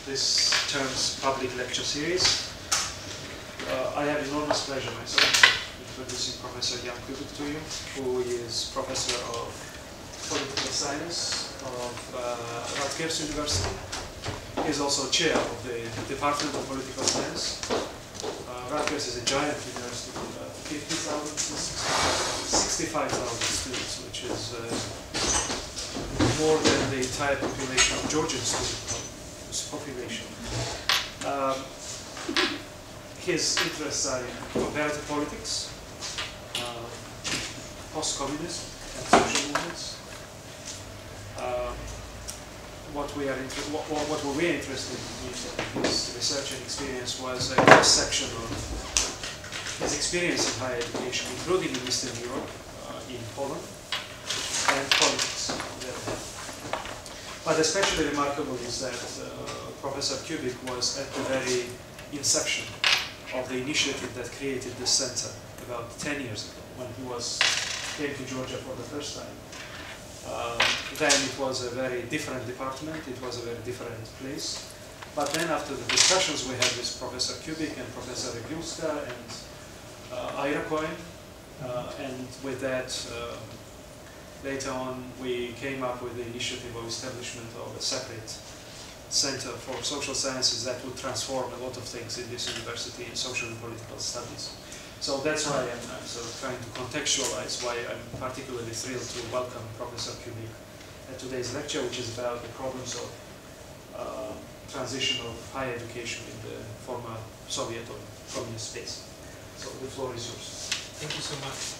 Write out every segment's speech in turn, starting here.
this term's public lecture series. I have enormous pleasure myself introducing Professor Jan Kubick to you, who is Professor of Political Science of Rutgers University. He is also chair of the Department of Political Science. Rutgers is a giant university with 50,000 to 65,000 students, which is more than the entire population of Georgian student population. His interests are in comparative politics, post-communism, and social movements. What we were interested in his research and experience was a cross-section of his experience in higher education, including in Eastern Europe, in Poland, and politics. But especially remarkable is that Professor Kubick was at the very inception of the initiative that created this center about 10 years ago, when he came to Georgia for the first time. Then it was a very different department, it was a very different place. But then after the discussions we had with Professor Kubick and Professor Regulska and Ira Cohen, and with that, later on we came up with the initiative of establishment of a separate Center for Social Sciences that would transform a lot of things in this university in social and political studies. So that's why I'm sort of trying to contextualize why I'm particularly thrilled to welcome Professor Kubick at today's lecture, which is about the problems of transition of higher education in the former Soviet or communist space. So the floor is yours. Thank you so much.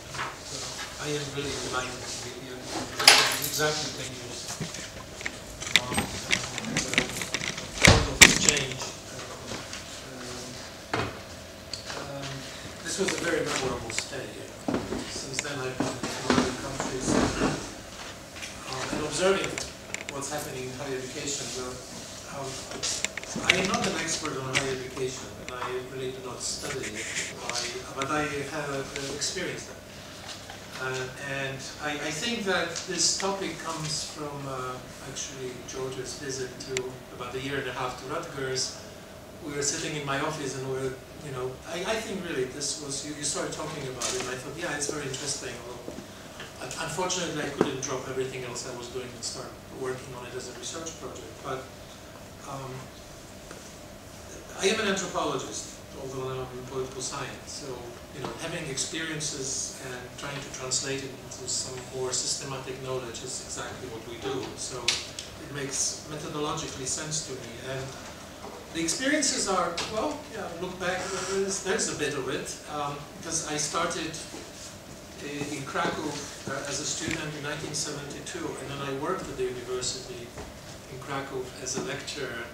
I am really delighted to be here. Exactly 10 years. Change. This was a very memorable stay. Since then I've been in other countries and observing what's happening in higher education. I am not an expert on higher education, and I really do not study it, but I have experienced it. And I think that this topic comes from actually George's visit to about a year and a half to Rutgers. We were sitting in my office and we were, I think really this was, you started talking about it and I thought, yeah, it's very interesting. Well, unfortunately, I couldn't drop everything else I was doing and start working on it as a research project. But I am an anthropologist, although I'm in political science. So, having experiences and trying to translate it into some more systematic knowledge is exactly what we do. So it makes methodologically sense to me. And the experiences are, well, yeah, look back, there's a bit of it. Because I started in Krakow as a student in 1972, and then I worked at the university in Krakow as a lecturer.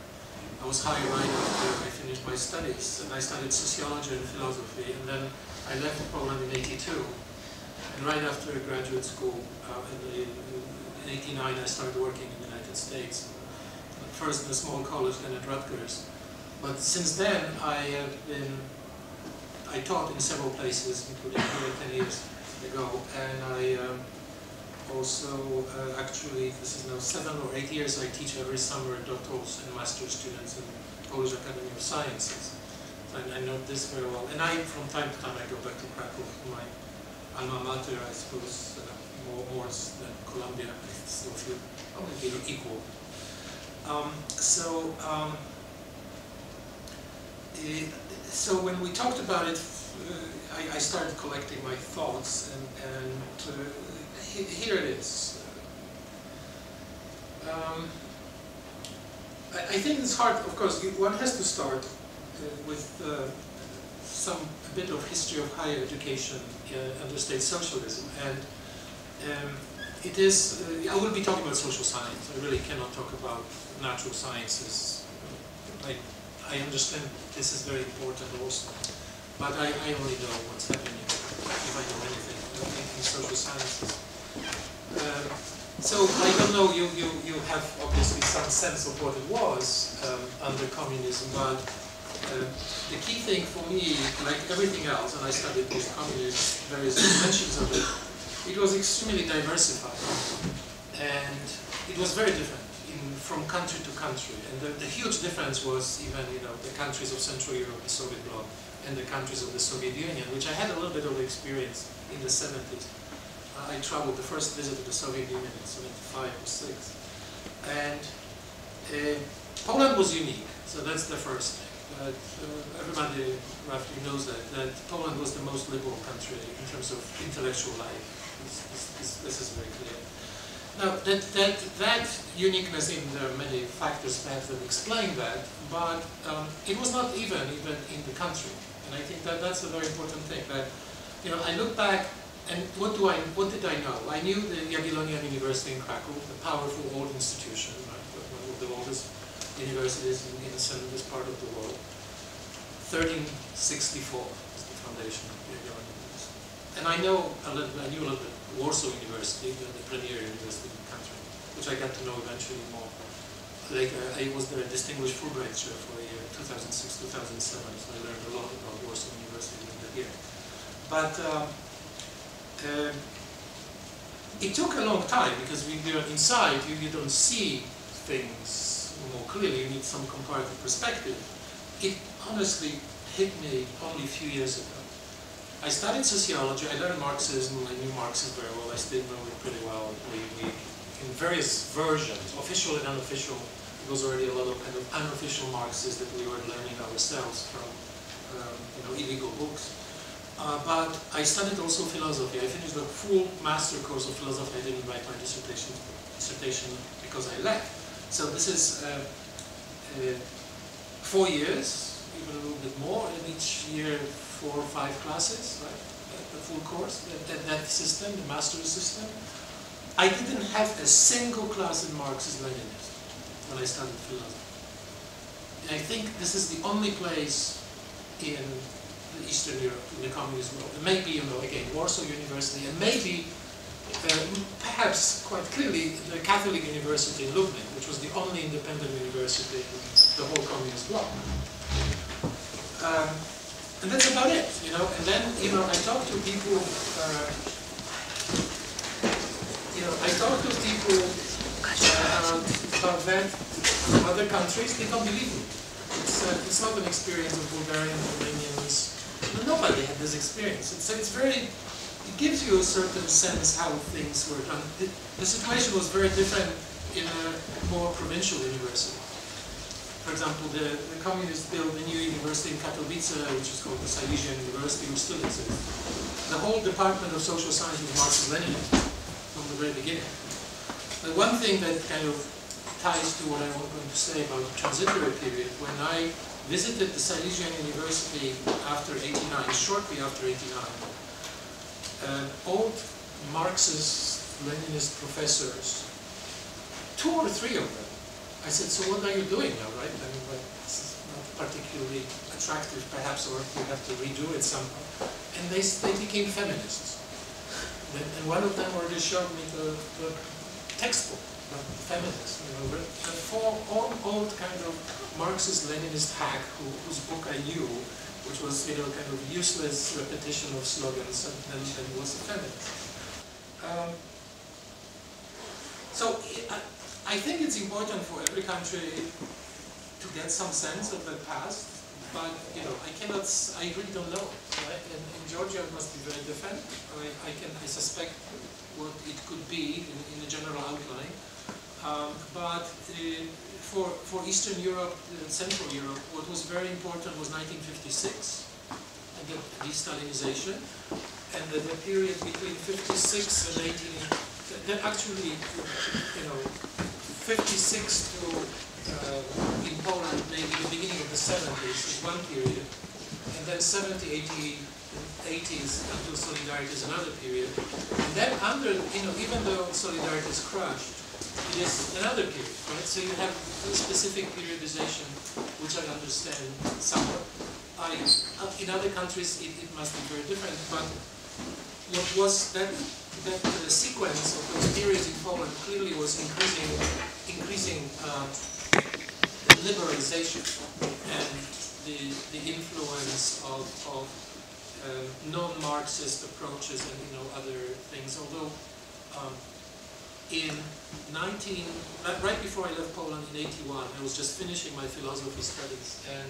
I was hired right after I finished my studies, and I studied sociology and philosophy, and then I left Poland in '82. And right after graduate school, in '89, I started working in the United States. First in a small college, then at Rutgers. But since then, I taught in several places, including here 10 years ago, and I also, actually, this is now 7 or 8 years, I teach every summer doctorals and master's students in Polish Academy of Sciences. And I know this very well. And from time to time, I go back to Krakow, my alma mater, I suppose, more than Columbia. I still feel probably equal. So when we talked about it, I started collecting my thoughts, and here it is. I think it's hard, of course, one has to start with a bit of history of higher education under state socialism. And it is, I will be talking about social science. I really cannot talk about natural sciences. I understand this is very important also. But I only know what's happening, if I know anything, in social sciences. So I don't know, you have obviously some sense of what it was under communism, but the key thing for me, like everything else, and I studied post-communist, various dimensions of it, it was extremely diversified. And it was very different. from country to country. And the huge difference was even, the countries of Central Europe, the Soviet bloc, and the countries of the Soviet Union, which I had a little bit of experience in the 70s. I traveled, the first visit to the Soviet Union in 75 or 6. And Poland was unique, so that's the first thing. Everybody roughly knows that Poland was the most liberal country in terms of intellectual life. This is very clear. Now, that uniqueness, in there are many factors perhaps that explain that, but it was not even in the country. And I think that's a very important thing. That, I look back, and what did I know? I knew the Jagiellonian University in Krakow, the powerful old institution, right? One of the oldest universities in this part of the world. 1364 is the foundation of the Jagiellonian University. And I knew a little bit Warsaw University, the premier university in the country, which I got to know eventually more. Later, I was there a distinguished Fulbright chair for the year 2006-2007, so I learned a lot about Warsaw University in that year. But it took a long time, because when you're inside, you don't see things more clearly. You need some comparative perspective. It honestly hit me only a few years ago. I studied sociology, I learned Marxism, I knew Marxism very well, I still know it pretty well. In various versions, official and unofficial, there was already a lot of kind of unofficial Marxists that we were learning ourselves from illegal books. But I studied also philosophy. I finished a full master course of philosophy. I didn't write my dissertation because I left. So this is 4 years, even a little bit more, and each year 4 or 5 classes, right? The full course, that system, the master's system. I didn't have a single class in Marxist-Leninism when I studied philosophy. And I think this is the only place in Eastern Europe, in the communist world. And maybe, again, Warsaw University, and maybe, perhaps quite clearly, the Catholic University in Lublin, which was the only independent university in the whole communist bloc. And that's about it, And then, I talk to people, about that from other countries. They don't believe me. It's not an experience of Bulgarians, Romanians. Nobody had this experience. It gives you a certain sense how things were done. The situation was very different in a more provincial university. For example, the communists built a new university in Katowice, which is called the Silesian University, which still exists. The whole department of social science was Marxist-Leninist from the very beginning. The one thing that kind of ties to what I was going to say about the transitory period, when I visited the Silesian University after '89, shortly after '89, old Marxist-Leninist professors, 2 or 3 of them, I said, so what are you doing now, right? I mean, this is not particularly attractive, perhaps, or we have to redo it somehow. And they became feminists. And one of them already showed me the textbook about feminists. The 4 old kind of Marxist-Leninist hack whose book I knew, which was kind of useless repetition of slogans, and was a feminist. So I think it's important for every country to get some sense of the past, but I really don't know. Right? And in Georgia, it must be very different. I suspect what it could be in a general outline. But for Eastern Europe, Central Europe, what was very important was 1956 and the de-Stalinization, and the period between 56 and 18. That actually, 56 to in Poland, maybe the beginning of the 70s is one period, and then 70, 80, 80s until Solidarity is another period. And then even though Solidarity is crushed, it is another period, right? So you have a specific periodization, which I understand somewhat. In other countries, it must be very different, but what was that the sequence of those periods in Poland clearly was increasing liberalization and the influence of non-Marxist approaches and other things. Although in right before I left Poland in '81, I was just finishing my philosophy studies, and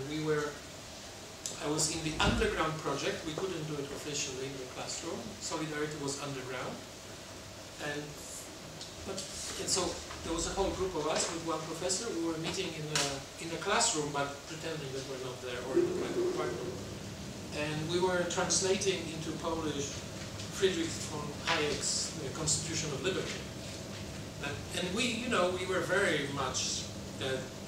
I was in the underground project. We couldn't do it officially in the classroom. Solidarity was underground, and so there was a whole group of us with one professor. We were meeting in a classroom, but pretending that we're not there, or in the apartment. And we were translating into Polish Friedrich von Hayek's Constitution of Liberty. And we were very much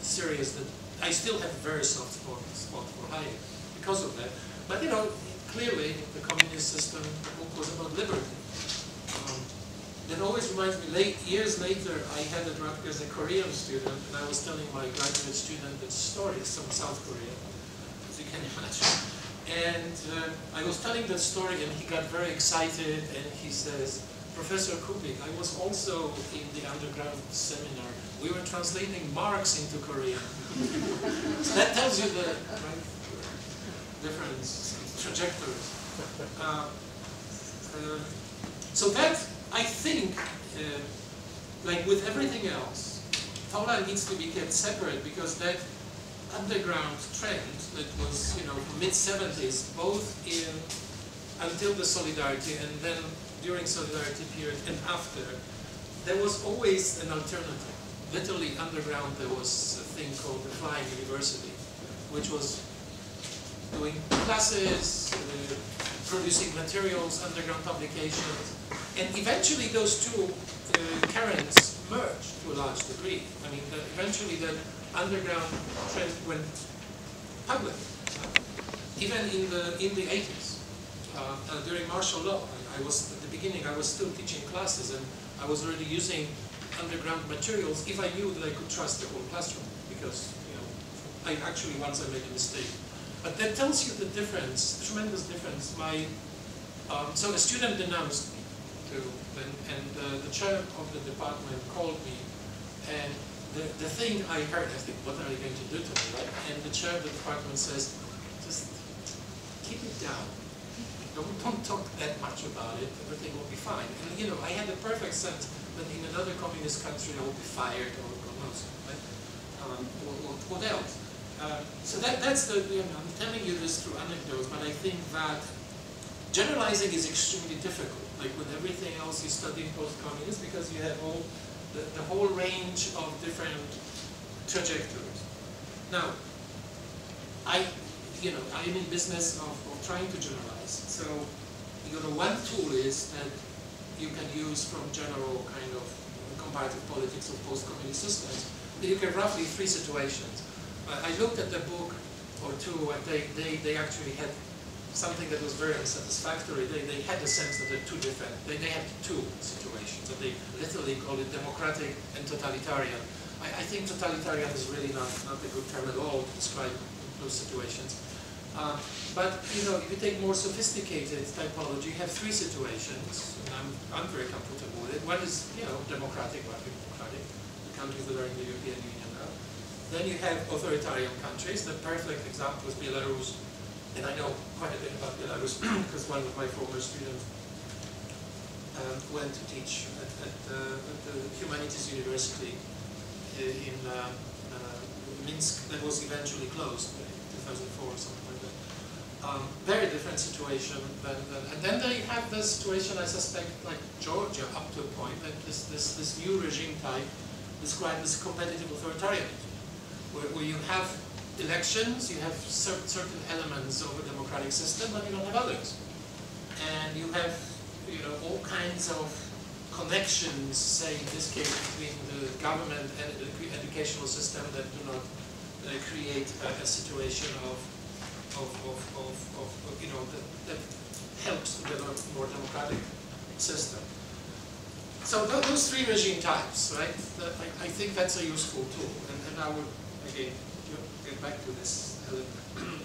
serious that I still have a very soft spot for Hayek because of that. But clearly the communist system was about liberty. That always reminds me, years later, I had a drug as a Korean student, and I was telling my graduate student that story from South Korea, as you can imagine. And I was telling that story, and he got very excited, and he says, Professor Kubick, I was also in the underground seminar. We were translating Marx into Korean. So that tells you the difference, trajectories. So that, I think, like with everything else, Poland needs to be kept separate, because that underground trend that was, mid-70s, both until the Solidarity and then during Solidarity period and after, there was always an alternative. Literally underground, there was a thing called the Flying University, which was doing classes, producing materials, underground publications, and eventually those two currents merged to a large degree. I mean, eventually the underground trend went public, even in the 80s. During martial law, I was at the beginning. I was still teaching classes, and I was already using underground materials if I knew that I could trust the whole classroom. Because I actually once I made a mistake. But that tells you the difference, the tremendous difference. So a student denounced me too, and the chair of the department called me, and the thing I heard, I think, what are you going to do to me, right? And the chair of the department says, just keep it down. Don't talk that much about it. Everything will be fine. And I had a perfect sense that in another communist country I would be fired or God knows, right? What else? So that's the. I'm telling you this through anecdotes, but I think that generalizing is extremely difficult. Like with everything else you study in post-communist, because you have all the whole range of different trajectories. Now, I'm in business of trying to generalize. So, one tool is that you can use from general kind of comparative politics of post-communist systems. You get roughly 3 situations. I looked at the book or two, and they actually had something that was very unsatisfactory. They had the sense that they're 2 different. They had 2 situations, and they literally call it democratic and totalitarian. I think totalitarian is really not a good term at all to describe those situations. But if you take more sophisticated typology, you have 3 situations, and I'm very comfortable with it. One is democratic, rapid democratic, the countries that are in the European Union now. Then you have authoritarian countries. The perfect example is Belarus, and I know quite a bit about Belarus because one of my former students went to teach at the Humanities University in Minsk, that was eventually closed in 2004 or something like that. Very different situation. And then they have this situation, I suspect, like Georgia up to a point, that this new regime type described as competitive authoritarianism, where you have elections, you have certain elements of a democratic system, but you don't have others. And you have all kinds of connections, say in this case, between the government and the educational system that do not create a situation that helps to develop a more democratic system. So those 3 regime types, right? I think that's a useful tool, and I would again get back to this element.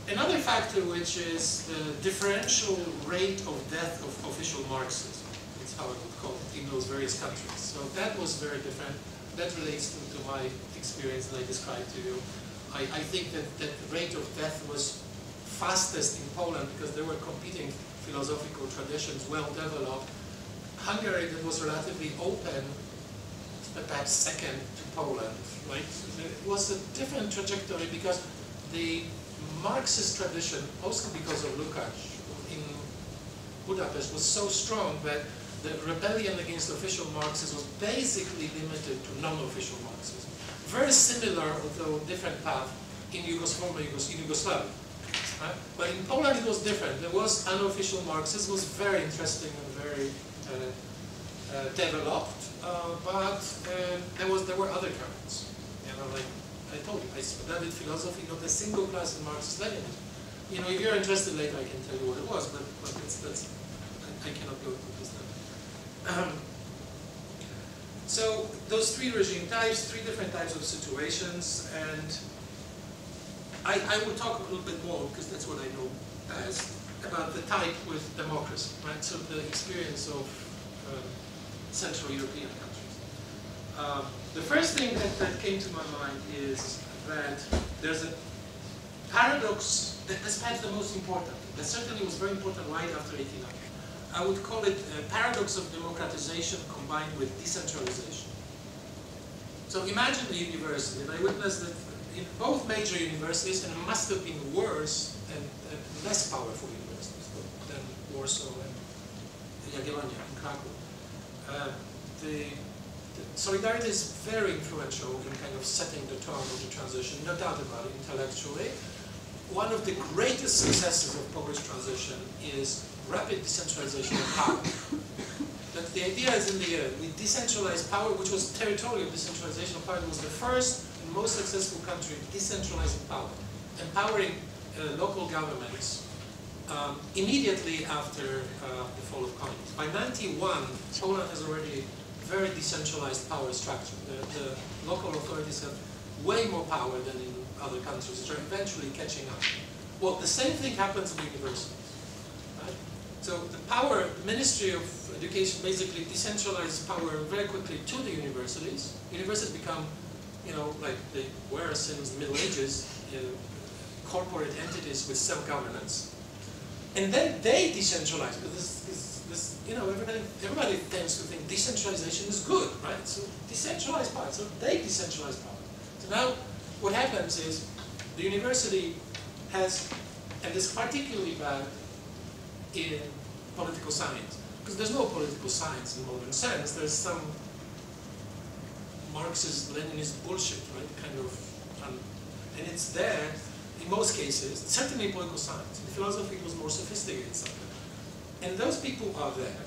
Another factor, which is the differential rate of death of official Marxism, is how I would call it, in those various countries. So that was very different. That relates to my experience that I described to you. I think that the rate of death was fastest in Poland because there were competing philosophical traditions well developed. Hungary that was relatively open, but perhaps second to Poland, right? It was a different trajectory because the Marxist tradition, mostly because of Lukács in Budapest, was so strong that the rebellion against official Marxism was basically limited to non-official Marxism. Very similar, although different path, in Yugoslavia. Right? But in Poland it was different. There was unofficial Marxism, was very interesting and very developed, but there were other currents. You know, like I told you, I studied philosophy, not a single class in Marxist-Leninism. You know, if you're interested later, I can tell you what it was, but I cannot go into this now. So those three regime types, three different types of situations, and I will talk a little bit more, because that's what I know best, about the type with democracy, right? So the experience of Central European countries. The first thing that came to my mind is that there's a paradox that's perhaps the most important. That certainly was very important right after 1800. I would call it a paradox of democratization combined with decentralization. So imagine the university, and I witnessed that in both major universities, and it must have been worse and less powerful universities than Warsaw and Jagiellonia in Krakow. The Solidarity is very influential in kind of setting the tone of the transition, no doubt about it, intellectually. One of the greatest successes of Polish transition is rapid decentralization of power. That the idea is in the air. We decentralized power, which was territorial decentralization of power. It was the first and most successful country decentralizing power, empowering local governments immediately after the fall of communism. By 91, Poland has already very decentralized power structure. The local authorities have way more power than in other countries, which are eventually catching up. Well, the same thing happens in universities. Right? So the power, the Ministry of Education basically decentralized power very quickly to the universities. Universities become, you know, like they were since the Middle Ages, corporate entities with self-governance. And then they decentralize, but this, you know, everybody tends to think decentralization is good, right? So decentralized power, so they decentralize power. So now what happens is the university has, and this is particularly bad in political science, because there's no political science in modern sense. There's some Marxist, Leninist bullshit, right? Kind of, and it's there in most cases, certainly in political science. In philosophy, it was more sophisticated something. And those people are there,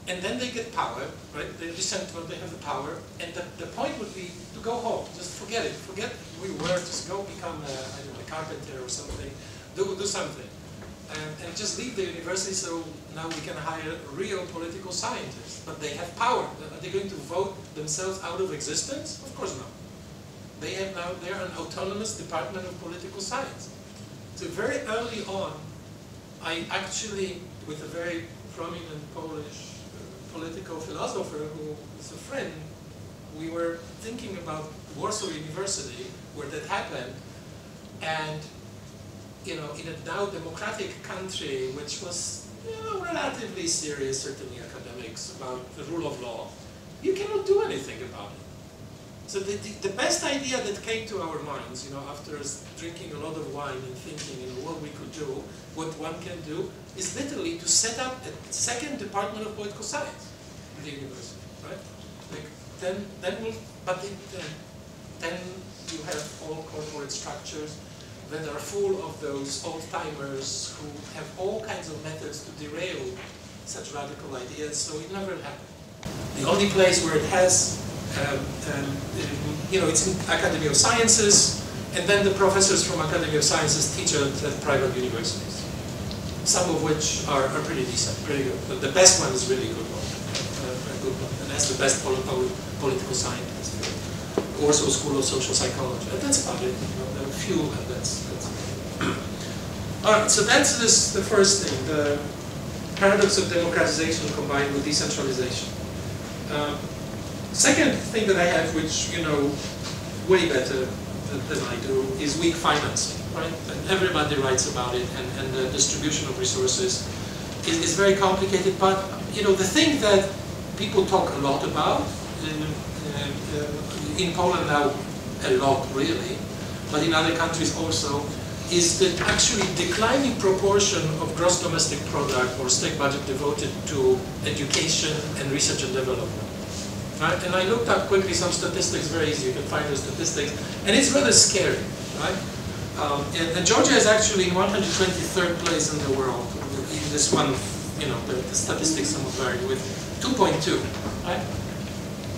and then they get power, right? They're decentralized, they have the power, and the point would be to go home, just forget it, forget who we were, just go become a, I don't know, a carpenter or something, do something, and just leave the university. So now we can hire real political scientists, but they have power. Are they going to vote themselves out of existence? Of course not. They have now, they're an autonomous department of political science. So very early on, I actually, with a very prominent Polish political philosopher who is a friend, we were thinking about Warsaw University, where that happened, and, you know, in a now democratic country, which was, you know, relatively serious, certainly academics, about the rule of law, you cannot do anything about it. So the best idea that came to our minds, you know, after drinking a lot of wine and thinking, you know, what we could do, what one can do, is literally to set up a second department of political science in the university, right? Like then you have all corporate structures that are full of those old-timers who have all kinds of methods to derail such radical ideas. So it never happened. The only place where it has you know, it's in Academy of Sciences, and then the professors from Academy of Sciences teach at private universities, some of which are pretty decent, pretty good. But the best one is really good one, a good one, and that's the best political scientist. Warsaw School of Social Psychology. And that's about it. You know, there are a few, and that's all right. So that's the first thing, the paradox of democratization combined with decentralization. Second thing that I have, which you know way better than I do, is weak financing, right? And everybody writes about it, and the distribution of resources is very complicated. But you know, the thing that people talk a lot about in Poland now, a lot really, but in other countries also, is the actually declining proportion of gross domestic product or state budget devoted to education and research and development. Right? And I looked up quickly some statistics, very easy, you can find those statistics, and it's rather scary, right? And Georgia is actually in 123rd place in the world in this one, you know, the statistics somewhat vary, with 2.2, right?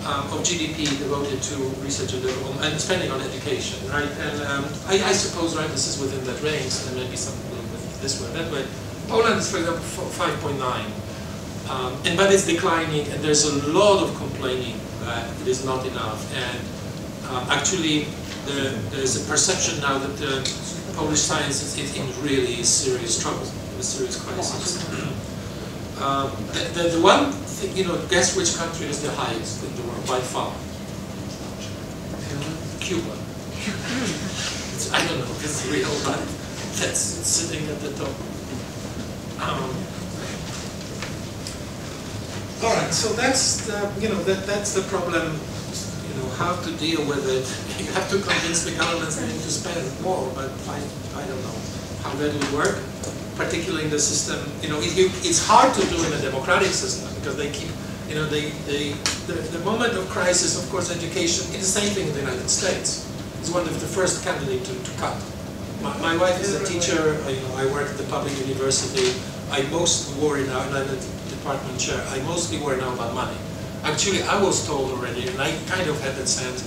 Of GDP devoted to research and development and spending on education, right? And I suppose, right, this is within that range, and there may be something a little bit this way, that way. Poland is, for example, 5.9, but it's declining, and there's a lot of complaining that it is not enough. And actually, there's a perception now that Polish science is in really serious trouble, in a serious crisis. The one thing, you know, guess which country is the highest in the world by far? Cuba. I don't know if it's real, but that's sitting at the top. All right, so that's the, you know, that's the problem. You know, how to deal with it. You have to convince the governments they need to spend more, but I don't know how that will work. Particularly in the system, you know, it's hard to do in a democratic system because they keep, you know, the moment of crisis, of course, education is the same thing in the United States. It's one of the first candidates to cut. My wife is a teacher. I work at the public university. I mostly worry now, and I'm a department chair. I mostly worry now about money. Actually, I was told already, and I kind of had that sense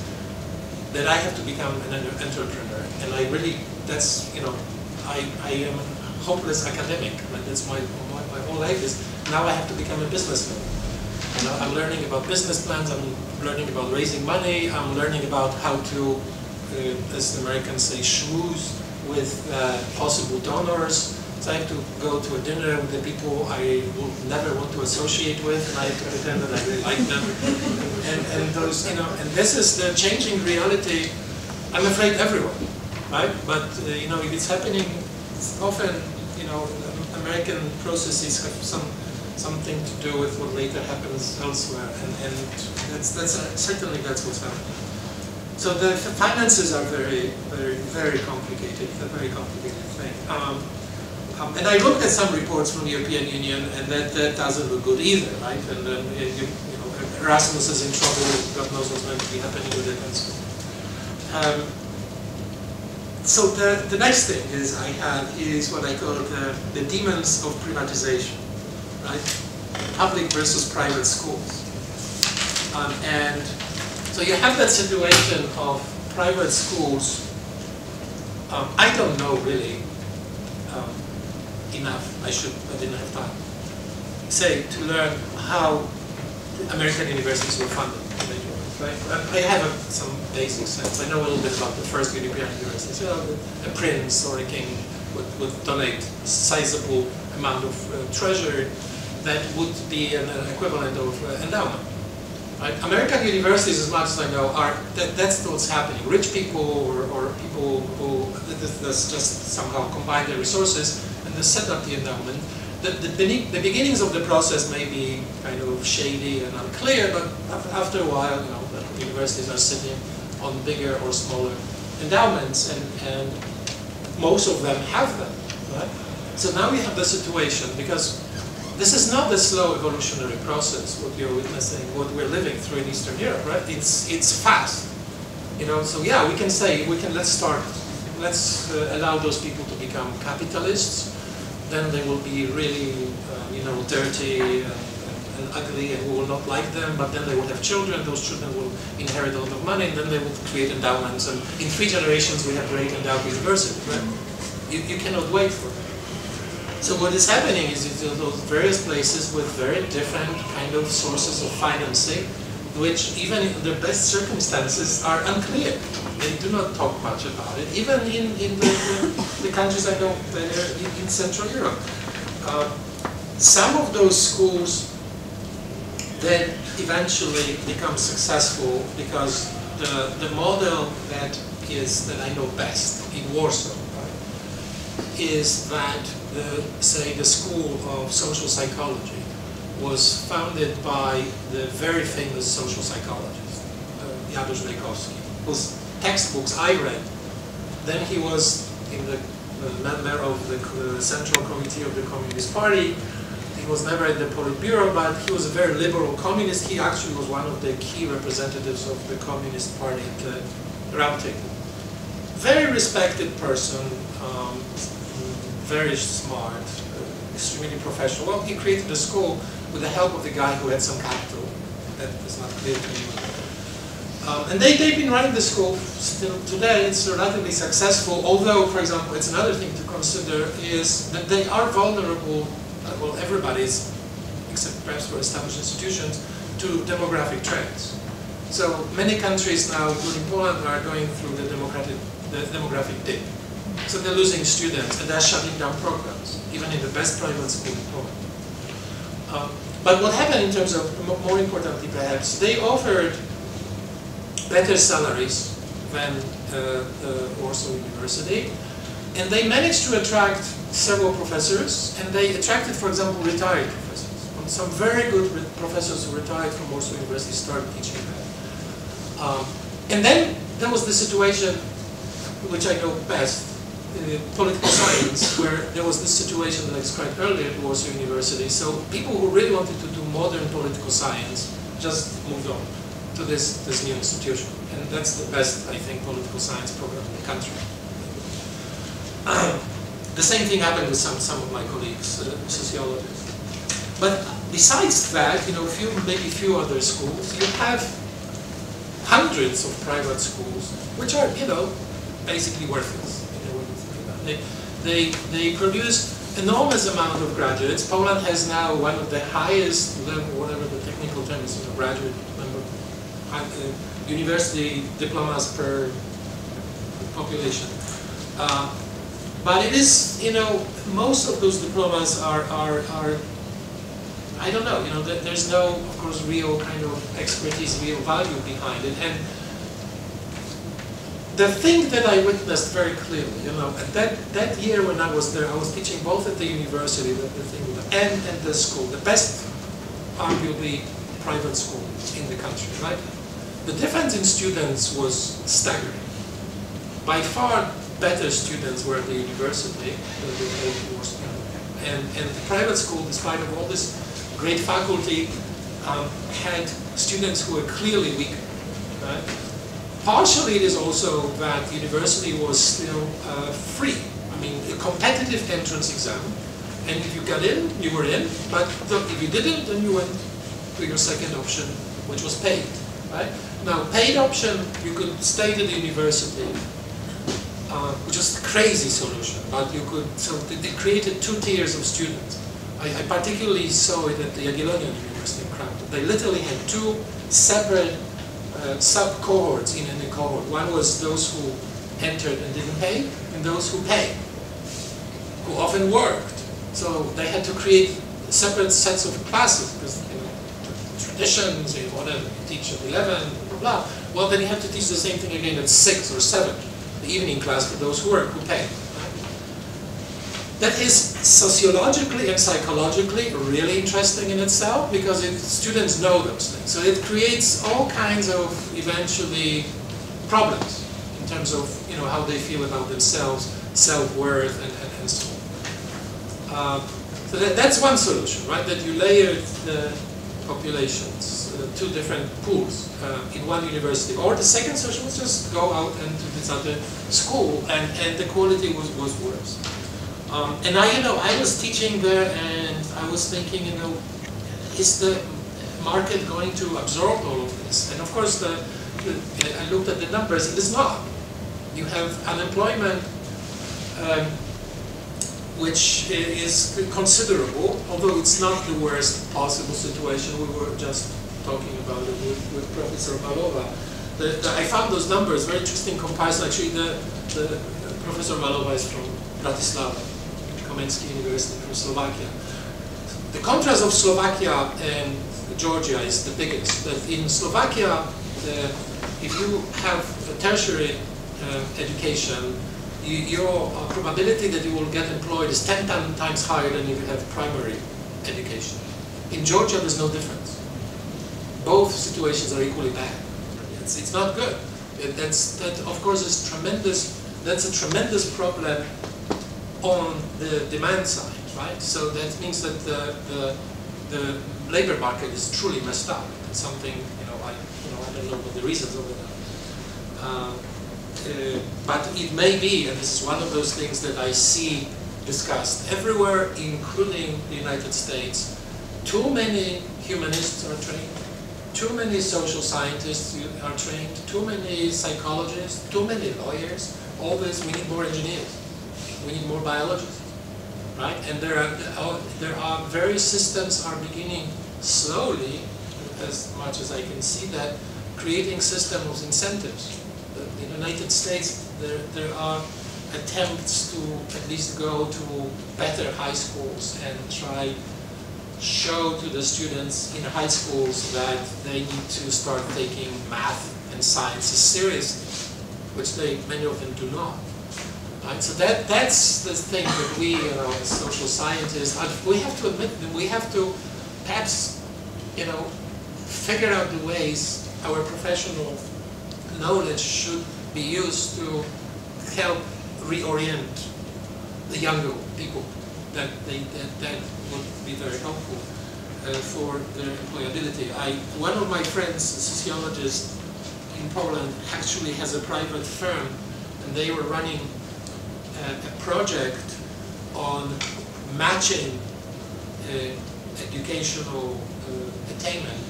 that I have to become an entrepreneur, and I really, that's, you know, I am hopeless academic, right? That's my whole life is, now I have to become a businessman. You know, I'm learning about business plans, I'm learning about raising money, I'm learning about how to, as the Americans say, schmooze with possible donors. So I have to go to a dinner with the people I would never want to associate with, and I have to pretend that I really like them. And those, you know, and this is the changing reality, I'm afraid, everyone, right? But, you know, if it's happening, it's often, you know, American processes have something to do with what later happens elsewhere, and certainly that's what's happening. So the finances are very, very, very complicated. It's a very complicated thing. And I looked at some reports from the European Union, and that doesn't look good either, right? And then you know, Erasmus is in trouble. God knows what's going to be happening with it, and so on. So the next thing is what I call the demons of privatization, right? Public versus private schools. And so you have that situation of private schools. I don't know really enough. I didn't have time. Say, to learn how American universities were funded. Right? I have some basic sense. I know a little bit about the first European universities. You know, a prince or a king would donate a sizable amount of treasure that would be an equivalent of endowment. Right? American universities, as much as I know, that's what's happening. Rich people or people who just somehow combine their resources and they set up the endowment. The beginnings of the process may be kind of shady and unclear, but after a while, you know, the universities are sitting on bigger or smaller endowments, and most of them have them, right? So now we have the situation, because this is not a slow evolutionary process, what you're witnessing, what we're living through in Eastern Europe, right? It's fast, you know. So yeah, we can say, let's allow those people to become capitalists. Then they will be really, you know, dirty and ugly, and we will not like them. But then they will have children. Those children will inherit a lot of money, and then they will create endowments. And in 3 generations, we have great endowed universities. Right? You cannot wait for it. So what is happening is those various places with very different kind of sources of financing, which even in the best circumstances are unclear. They do not talk much about it, even in the countries I know better in Central Europe. Some of those schools then eventually become successful because the model that I know best in Warsaw, right, is that say, the school of social psychology was founded by the very famous social psychologist, Janusz Lejkowski, whose textbooks I read. Then he was in the member of the Central Committee of the Communist Party. He was never at the Politburo, but he was a very liberal communist. He actually was one of the key representatives of the Communist Party at the Round Table. Very respected person, very smart, extremely professional. Well, he created a school with the help of the guy who had some capital. That is not clear to me. And they've been running the school still today. It's relatively successful, although, for example, it's another thing to consider is that they are vulnerable, well, everybody is, except perhaps for established institutions, to demographic trends. So many countries now, including Poland, are going through the demographic dip. So they're losing students and they're shutting down programs, even in the best private school in Poland. But what happened in terms of, more importantly perhaps, they offered better salaries than Warsaw University, and they managed to attract several professors, and they attracted, for example, retired professors. Some very good professors who retired from Warsaw University started teaching that. And then there was the situation, which I know best, political science, where there was this situation that I described earlier at Warsaw University. So people who really wanted to do modern political science just moved on to this new institution. And that's the best, I think, political science program in the country. The same thing happened with some of my colleagues, sociologists. But besides that, you know, maybe a few other schools, you have hundreds of private schools, which are, you know, basically worthless. They produce enormous amount of graduates. Poland has now one of the highest level, whatever the technical term is, you know, graduate number, university diplomas per population. But it is, you know, most of those diplomas are I don't know, you know, there's no, of course, real kind of expertise, real value behind it. And the thing that I witnessed very clearly, you know, that year when I was there, I was teaching both at the university, and at the school, the best, arguably, private school in the country, right? The difference in students was staggering. By far better students were at the university than the old Warsaw. And the private school, despite of all this great faculty, had students who were clearly weaker, right? Partially it is also that university was still free. I mean, a competitive entrance exam, and if you got in, you were in, but if you didn't, then you went to your second option, which was paid, right? Now, paid option, you could stay at the university, which was a crazy solution, but you could, so they created two tiers of students. I particularly saw it at the Jagiellonian University in Krakow. They literally had two separate sub-cohorts in any cohort. One was those who entered and didn't pay, and those who paid, who often worked. So they had to create separate sets of classes, because, you know, traditions, you whatever, you teach at 11, blah, blah. Well, then you have to teach the same thing again at 6 or 7, the evening class for those who work, who pay. That is sociologically and psychologically really interesting in itself, because students know those things. So it creates all kinds of, eventually, problems in terms of, you know, how they feel about themselves, self-worth, and so on. So that's one solution, right? That you layer the populations, two different pools in one university. Or the second solution was just go out and to this other school, and the quality was worse. And I was teaching there, and I was thinking, you know, is the market going to absorb all of this? And of course, I looked at the numbers, it is not. You have unemployment, which is considerable, although it's not the worst possible situation. We were just talking about it with Professor Malova. I found those numbers very interesting comparison. Actually, the Professor Malova is from Bratislava, Komenski University from Slovakia. The contrast of Slovakia and Georgia is the biggest. That in Slovakia, if you have a tertiary education, your probability that you will get employed is 10 times higher than if you have primary education. In Georgia, there's no difference. Both situations are equally bad. It's not good. That of course is tremendous. That's a tremendous problem on the demand side, right? So that means that the labor market is truly messed up. It's something I don't know what the reasons of it are. But it may be, and this is one of those things that I see discussed everywhere, including the United States. Too many humanists are trained. Too many social scientists are trained, too many psychologists, too many lawyers. Always, we need more engineers. We need more biologists, right? And there are various systems are beginning slowly, as much as I can see that, creating systems of incentives. In the United States, there are attempts to at least go to better high schools and try show to the students in high schools that they need to start taking math and sciences seriously, which many of them do not. Right? So that's the thing that we, as social scientists, we have to admit that we have to perhaps, figure out the ways our professional knowledge should be used to help reorient the younger people. That would be very helpful for their employability. One of my friends, a sociologist in Poland, actually has a private firm, and they were running a project on matching educational attainment,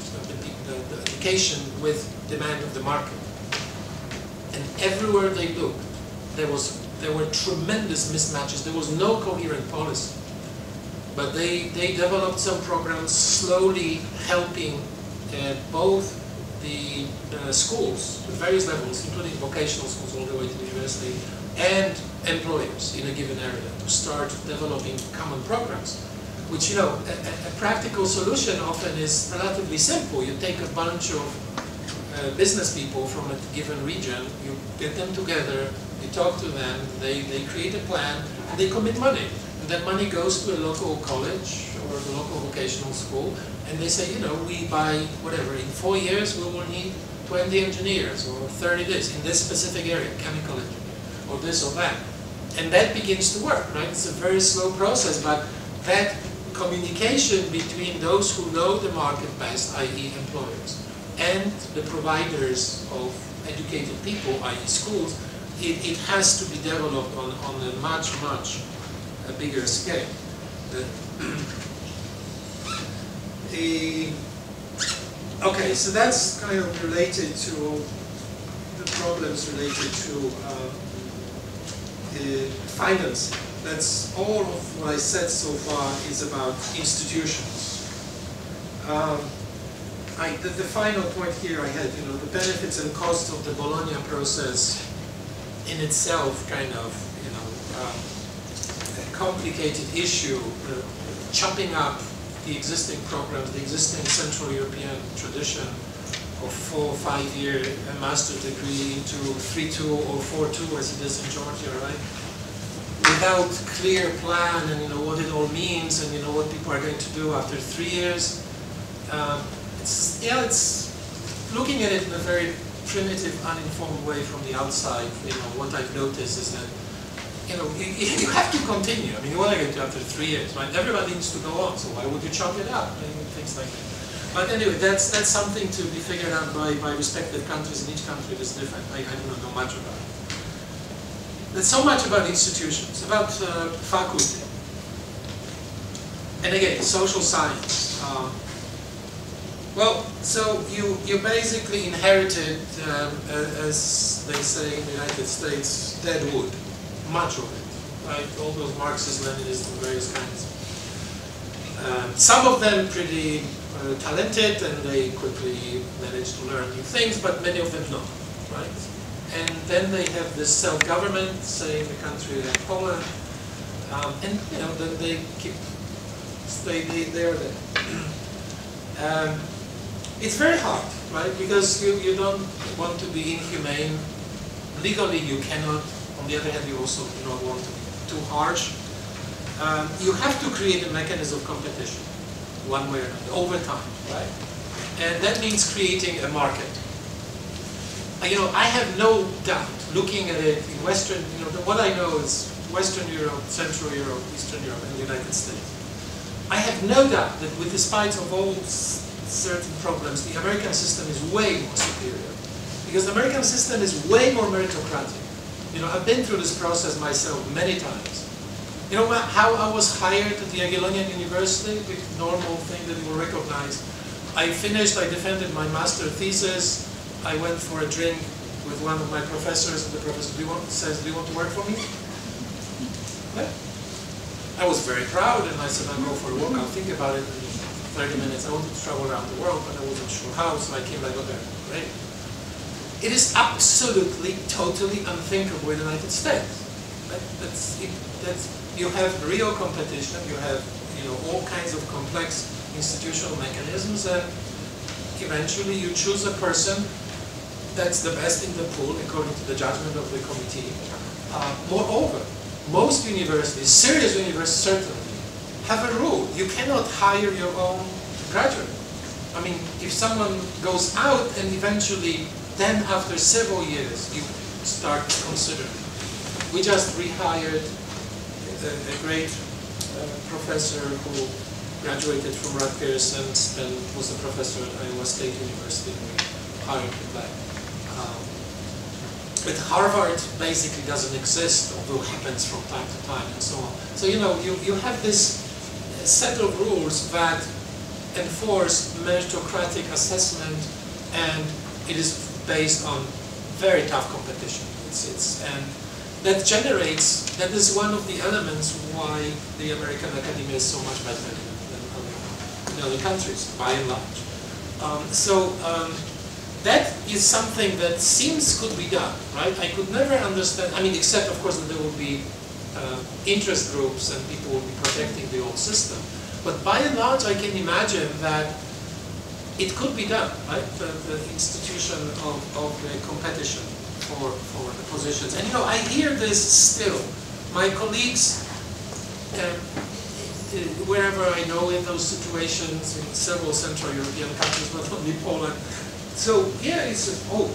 the education with demand of the market. And everywhere they looked, there were tremendous mismatches. There was no coherent policy. But they developed some programs slowly helping both the schools at various levels, including vocational schools all the way to the university, and employers in a given area to start developing common programs. Which, a practical solution often is relatively simple. You take a bunch of business people from a given region, you get them together, you talk to them, they create a plan, and they commit money. And that money goes to a local college or the local vocational school, and they say, we by whatever, in 4 years we will need 20 engineers or 30 this, in this specific area, chemical engineering, or this or that. And that begins to work, right? It's a very slow process, but that communication between those who know the market best, i.e. employers, and the providers of educated people, i.e. schools, it has to be developed on a much bigger scale. Okay, so that's kind of related to the problems related to finance. That's all of what I said so far is about institutions. The final point here I had, the benefits and costs of the Bologna process in itself kind of, a complicated issue, chopping up the existing programs, the existing Central European tradition of 4 or 5 year master's degree into 3-2 or 4-2 as it is in Georgia, right? Without clear plan and what it all means and what people are going to do after 3 years. It's looking at it in a very primitive, uninformed way from the outside. What I've noticed is that you have to continue. I mean, what are you going to do after 3 years, right? Everybody needs to go on, so why would you chop it up? Things like that. But anyway, that's something to be figured out by respective countries, and each country is different. I don't know much about it. There's so much about institutions, about faculty. And again, social science. Well, so you basically inherited, as they say in the United States, dead wood, much of it, right? All those Marxists, Leninists, and various kinds. Some of them pretty talented, and they quickly managed to learn new things, but many of them not, right? And then they have this self-government, say in the country like Poland, and then they keep, they're there. It's very hard, right? Because you don't want to be inhumane. Legally, you cannot On the other hand, you also do not want to be too harsh. You have to create a mechanism of competition, one way or another, over time, right? And that means creating a market. I have no doubt, looking at it in Western, what I know is Western Europe, Central Europe, Eastern Europe, and the United States. I have no doubt that with despite of all certain problems, the American system is way more superior. Because the American system is way more meritocratic. I've been through this process myself many times. How I was hired at the Jagiellonian University, the normal thing that you will recognize. I defended my master thesis. I went for a drink with one of my professors, and the professor says, do you want to work for me? Yeah. I was very proud, and I said, I'll go for a walk, I'll think about it in 30 minutes. I wanted to travel around the world, but I wasn't sure how, so I came back, okay, great. It is absolutely, totally unthinkable in the United States. Right? You have real competition, you have all kinds of complex institutional mechanisms, and eventually you choose a person that's the best in the pool according to the judgment of the committee. Moreover, most universities, serious universities certainly, have a rule. You cannot hire your own graduate. I mean, if someone goes out and eventually, then after several years, you start considering. We just rehired a great professor who graduated from Rutgers and was a professor at Iowa State University, and we hired him back. But Harvard basically doesn't exist, although it happens from time to time and so on. So you have this set of rules that enforce meritocratic assessment, and it is based on very tough competition. And that is one of the elements why the American academia is so much better than other countries, by and large. That is something that seems could be done, right? I could never understand, except of course that there will be interest groups and people will be protecting the old system. But by and large, I can imagine that it could be done, right? The institution of the competition for the positions. And I hear this still. My colleagues, wherever I know in those situations, in several Central European countries, not only Poland. So yeah, he says, oh,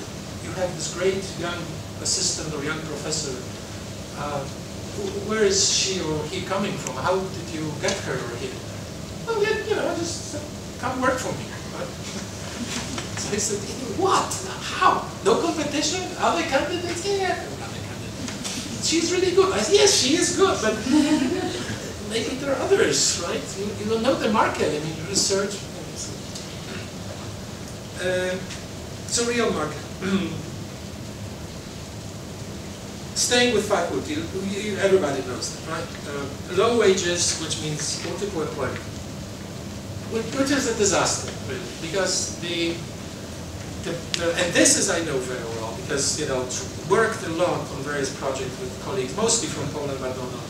you have this great young assistant or young professor. Where is she or he coming from? How did you get her or him? Oh, yeah, just come work for me. Right? So I said, what? How? No competition? Other candidates? Yeah, other candidates. She's really good. I said, yes, she is good, but maybe there are others, right? You don't know the market. Research. So real market. Staying with faculty, everybody knows that, right? Low wages, which means multiple employment, which is a disaster, really, because and this is I know very well, because worked a lot on various projects with colleagues, mostly from Poland, but not only.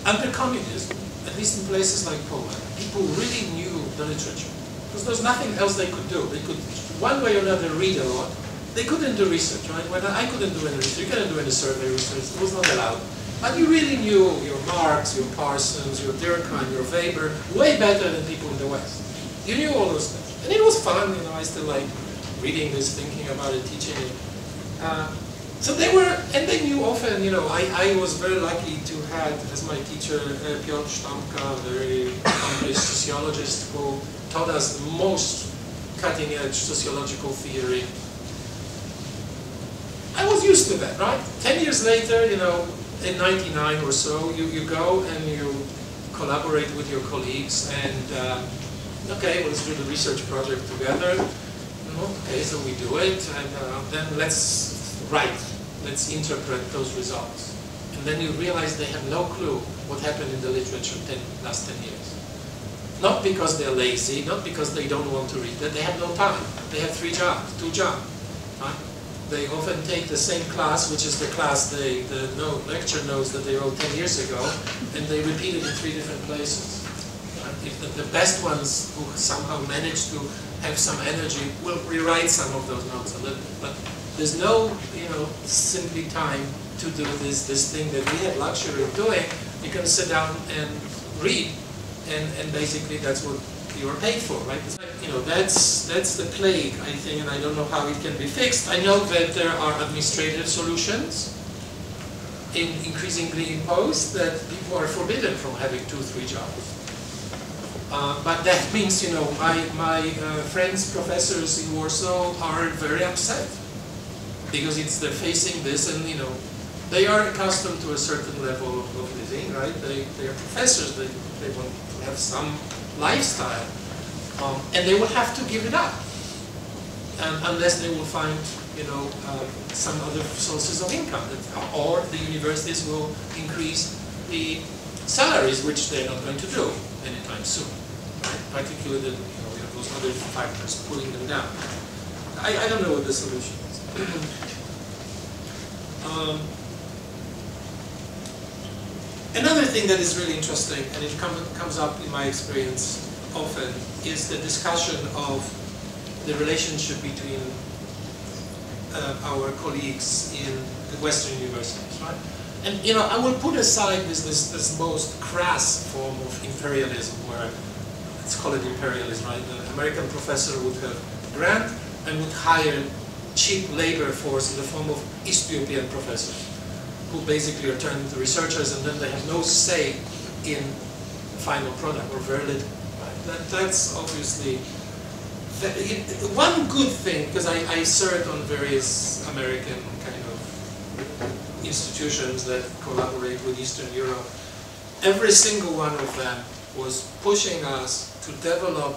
Under communism, at least in places like Poland, people really knew the literature. Because there was nothing else they could do. They could, one way or another, read a lot. They couldn't do research, right? When I couldn't do any research. You couldn't do any survey research. It was not allowed. But you really knew your Marx, your Parsons, your Durkheim, your Weber, way better than people in the West. You knew all those things. And it was fun, I still like reading this, thinking about it, teaching it. So they were, and they knew often, I was very lucky to have as my teacher Piotr Sztamka, a very accomplished sociologist who taught us the most cutting-edge sociological theory. I was used to that, right? 10 years later, in 99 or so, you go and you collaborate with your colleagues and, okay, let's do the research project together. Okay, so we do it, and then let's write, let's interpret those results. And then you realize they have no clue what happened in the literature last 10 years. Not because they're lazy, not because they don't want to read it, they have no time. They have 2 jobs, right? They often take the same class, which is the class the lecture notes that they wrote 10 years ago, and they repeat it in 3 different places. Right? If the best ones who somehow manage to have some energy, we'll rewrite some of those notes a little bit. But there's no, simply time to do this thing that we have luxury of doing. You can sit down and read, and basically that's what you're paid for, right? It's like, that's the plague, I think, and I don't know how it can be fixed. I know that there are administrative solutions increasingly imposed that people are forbidden from having 2-3 jobs. But that means, my friends, professors in Warsaw are very upset because they're facing this, and they are accustomed to a certain level of living, right? They are professors. They want to have some lifestyle, and they will have to give it up, unless they will find, some other sources of income, or the universities will increase the salaries, which they're not going to do anytime soon. Right? Particularly, we have those other factors pulling them down. I don't know what the solution is. Another thing that is really interesting, and it comes up in my experience often, is the discussion of the relationship between our colleagues in the Western universities, right? And I will put aside this most crass form of imperialism, where let's call it imperialism, right? The American professor would have a grant and would hire cheap labor force in the form of East European professors, who basically are turned into researchers, and then they have no say in the final product, or very little. Right? That's obviously one good thing, because I served on various American kind of institutions that collaborate with Eastern Europe. Every single one of them was pushing us to develop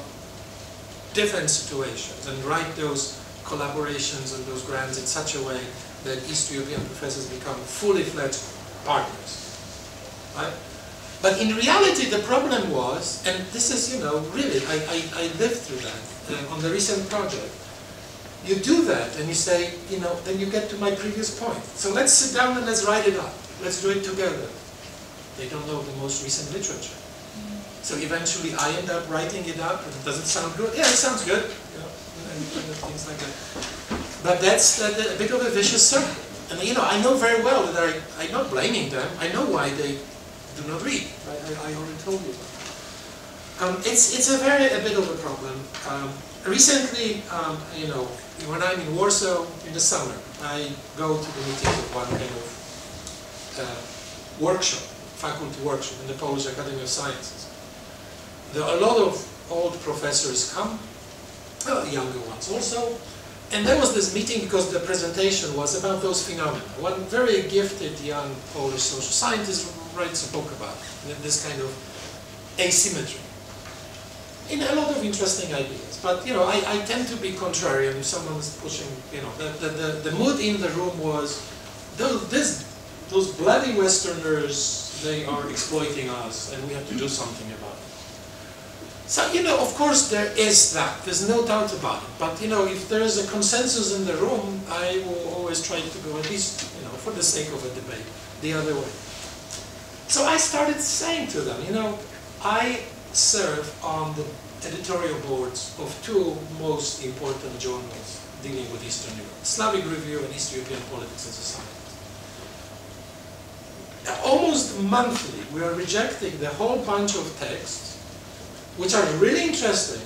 different situations and write those collaborations and those grants in such a way that East European professors become fully fledged partners. Right? But in reality, the problem was, and this is, really, I lived through that on the recent project. You do that, and you say, then you get to my previous point. So let's sit down and let's write it up. Let's do it together. They don't know the most recent literature. So eventually, I end up writing it up. And does it sound good? Yeah, it sounds good. And things like that. But that's a bit of a vicious circle. And I know very well that I'm not blaming them. I know why they do not read. I already told you. It's a bit of a problem. Recently, when I'm in Warsaw in the summer, I go to the meetings of one kind of workshop, faculty workshop in the Polish Academy of Sciences. There are a lot of old professors come, younger ones also, and there was this meeting because the presentation was about those phenomena. One very gifted young Polish social scientist writes a book about this kind of asymmetry. In a lot of interesting ideas, but I tend to be contrarian if someone is pushing. The mood in the room was those bloody Westerners. They are exploiting us, and we have to do something about it. So of course there is that. There's no doubt about it. But if there is a consensus in the room, I will always try to go, at least for the sake of a debate, the other way. So I started saying to them, I serve on the editorial boards of two most important journals dealing with Eastern Europe, Slavic Review and East European Politics and Society. Almost monthly, we are rejecting the whole bunch of texts, which are really interesting.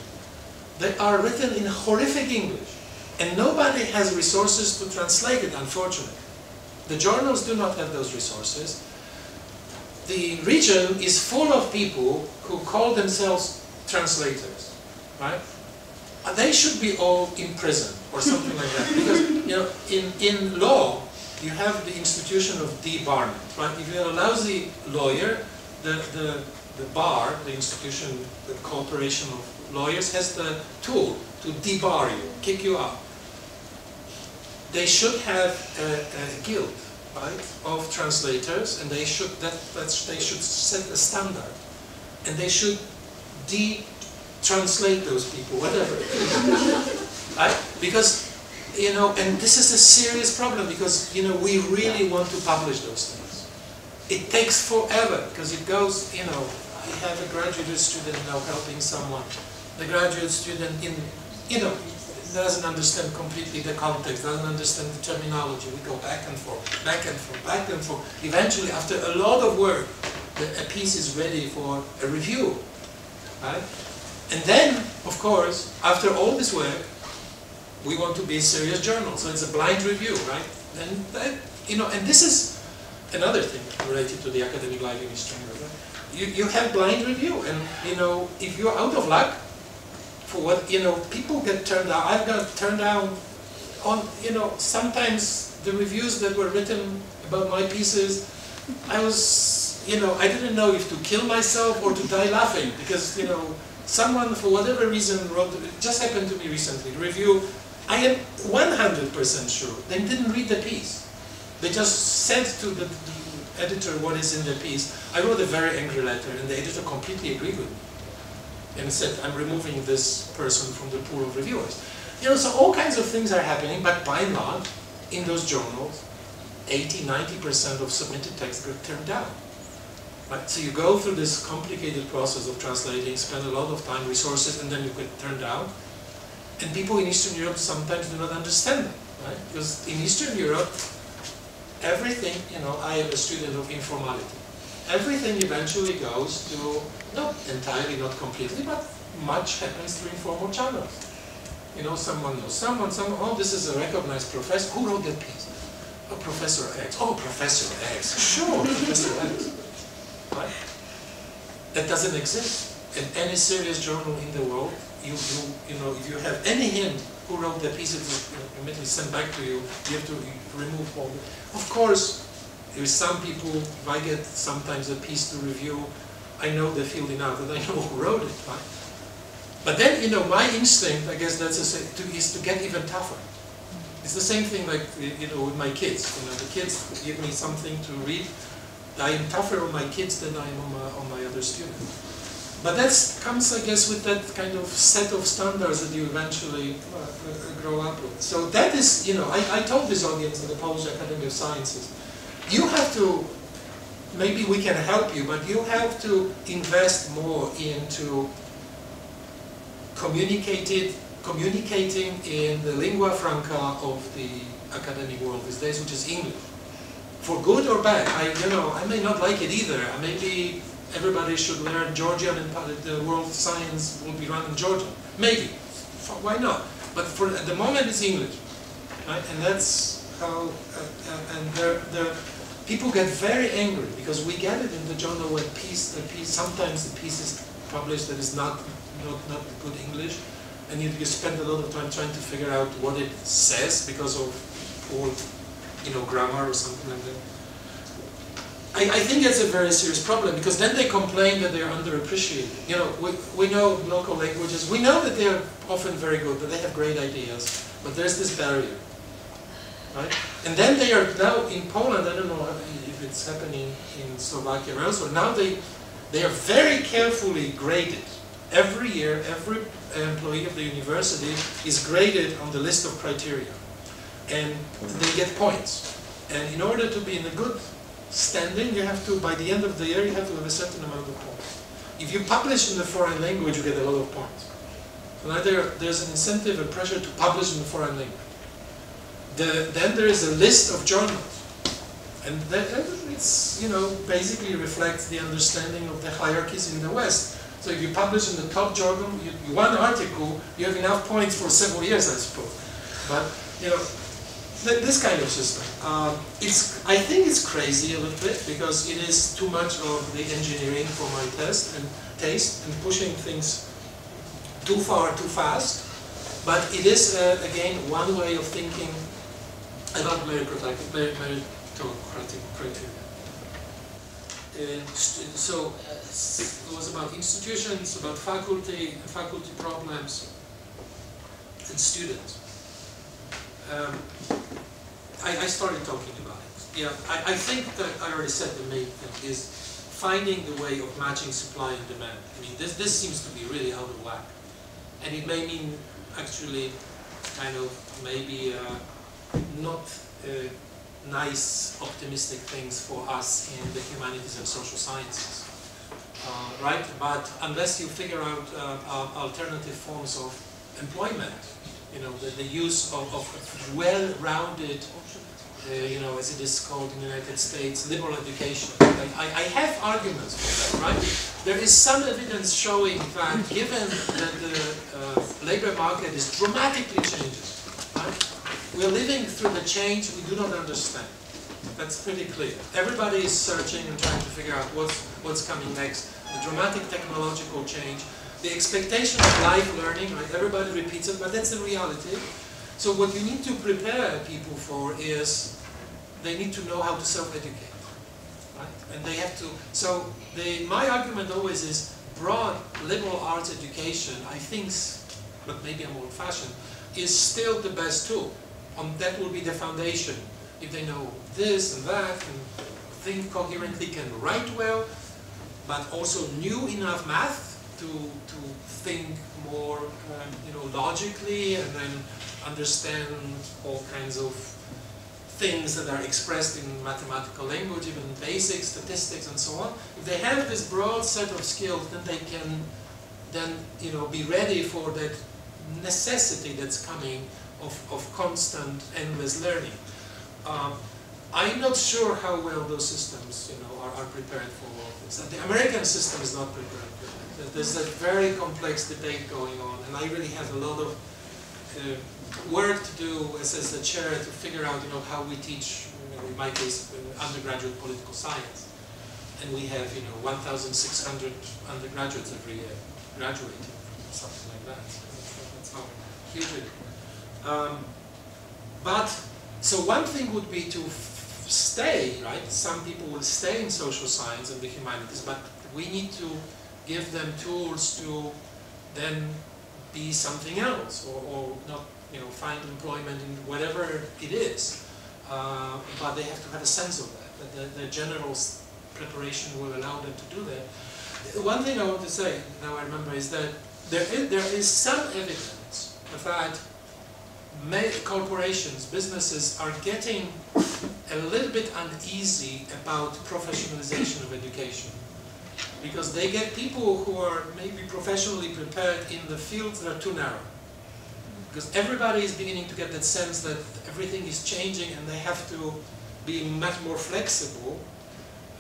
They are written in horrific English, and nobody has resources to translate it, unfortunately. The journals do not have those resources. The region is full of people who call themselves translators, right? They should be all in prison or something like that, because in law you have the institution of debarment, right? If you're a lousy lawyer, the bar, the institution, the cooperation of lawyers, has the tool to debar you, kick you out. They should have a guild, right, of translators, and they should set a standard, and they should translate those people, whatever. Right? Because and this is a serious problem, because we really want to publish those things. It takes forever, because it goes. I have a graduate student now helping someone. The graduate student in you know, doesn't understand completely the context, doesn't understand the terminology. We go back and forth, back and forth, back and forth. Eventually, after a lot of work, a piece is ready for a review, right? And then, of course, after all this work, we want to be a serious journal. So it's a blind review, right? And that, you know, and this is another thing related to the academic life in Eastern Europe. Right? You have blind review, and you know, if you're out of luck, for what, you know, people get turned down. I've got turned down on, you know, sometimes the reviews that were written about my pieces, I was, you know, I didn't know if to kill myself or to die laughing, because, you know, someone for whatever reason wrote, it just happened to me recently, the review, I am 100% sure they didn't read the piece. They just said to the editor what is in the piece. I wrote a very angry letter, and the editor completely agreed with me and said, I'm removing this person from the pool of reviewers. You know, so all kinds of things are happening, but by and large, in those journals, 80–90% of submitted texts get turned down. Right? So you go through this complicated process of translating, spend a lot of time, resources, and then you get turned down. And people in Eastern Europe sometimes do not understand that, right? Because in Eastern Europe, everything, you know, I am a student of informality. Everything eventually goes to, not entirely, not completely, but much happens through informal channels. You know, someone knows someone, oh, this is a recognized professor. Who wrote that piece? Oh, Professor X. Oh, Professor X. Sure, Professor X. Right? That doesn't exist. In any serious journal in the world, you know, if you have any hint who wrote that piece, it will immediately sent back to you. You have to remove all the... Of course, there's some people, if I get sometimes a piece to review, I know the field enough that I know who wrote it, right? But then, you know, my instinct, I guess that's is to get even tougher. It's the same thing like, you know, with my kids. You know, the kids give me something to read. I am tougher on my kids than I am on my other students. But that comes, I guess, with that kind of set of standards that you eventually grow up with. So that is, you know, I told this audience at the Polish Academy of Sciences, you have to, maybe we can help you, but you have to invest more into communicating in the lingua franca of the academic world these days, which is English. For good or bad, I may not like it either. Maybe everybody should learn Georgian and the world science will be run in Georgian. Maybe. Why not? But for at the moment it's English. Right? And that's how, people get very angry because we get it in the journal when sometimes the piece is published that is not good English, and you spend a lot of time trying to figure out what it says because of poor, you know, grammar or something like that. I think that's a very serious problem, because then they complain that they are underappreciated. You know, we know local languages, we know that they are often very good, that they have great ideas, but there's this barrier. Right? And then they are now in Poland, I don't know if it's happening in Slovakia or elsewhere, now they are very carefully graded. Every year, every employee of the university is graded on the list of criteria. And they get points. And in order to be in a good standing, you have to, by the end of the year, you have to have a certain amount of points. If you publish in the foreign language, you get a lot of points. So now there's an incentive and pressure to publish in the foreign language. Then there is a list of journals. And it's, you know, basically reflects the understanding of the hierarchies in the West. So if you publish in the top journal, one article, you have enough points for several years, I suppose. But, you know, this kind of system. I think it's crazy a little bit, because it is too much of the engineering for my taste and pushing things too far, too fast. But it is, again, one way of thinking about meritocratic criteria. So it was about institutions, about faculty problems, and students. I started talking about it. Yeah, I think that I already said the main thing is finding the way of matching supply and demand. I mean, this seems to be really out of whack, and it may mean actually kind of maybe not nice, optimistic things for us in the humanities and social sciences, right? But unless you figure out alternative forms of employment. You know, the use of well-rounded, you know, as it is called in the United States, liberal education. I have arguments for that, right? There is some evidence showing that given that the labor market is dramatically changing, right? We're living through the change we do not understand. That's pretty clear. Everybody is searching and trying to figure out what's coming next. The dramatic technological change, the expectation of life learning, right? Everybody repeats it, but that's the reality. So what you need to prepare people for is they need to know how to self-educate, right? And they have to, so my argument always is broad liberal arts education, I think, but maybe I'm old-fashioned, is still the best tool. That will be the foundation. If they know this and that, and think coherently, can write well, but also knew enough math to think more, you know, logically, and then understand all kinds of things that are expressed in mathematical language, even basic statistics and so on. If they have this broad set of skills, then they can you know, be ready for that necessity that's coming of constant, endless learning. I'm not sure how well those systems, you know, are prepared for all this. And the American system is not prepared for that. There's a very complex debate going on, and I really have a lot of work to do as the chair to figure out, you know, how we teach, you know, in my case, undergraduate political science. And we have, you know, 1,600 undergraduates every year graduating, something like that. So that's how huge it is. But, so one thing would be to stay, right? Some people will stay in social science and the humanities, but we need to give them tools to then be something else, or not, you know, find employment in whatever it is. But they have to have a sense of that the general preparation will allow them to do that. One thing I want to say, now I remember, is that there is some evidence that corporations, businesses are getting a little bit uneasy about professionalization of education, because they get people who are maybe professionally prepared in the fields that are too narrow. Because everybody is beginning to get that sense that everything is changing and they have to be much more flexible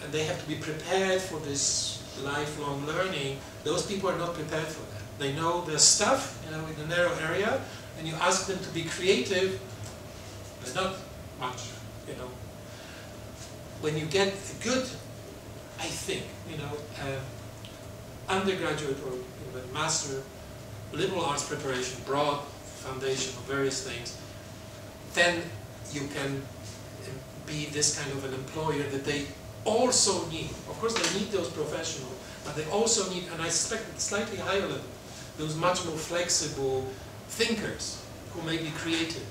and they have to be prepared for this lifelong learning. Those people are not prepared for that. They know their stuff, you know, in a narrow area, and you ask them to be creative, there's not much, you know. When you get a good, I think, you know, undergraduate or even master liberal arts preparation, broad foundation of various things, then you can be this kind of an employer that they also need. Of course, they need those professionals, but they also need, and I suspect at slightly higher level, those much more flexible thinkers who may be creative.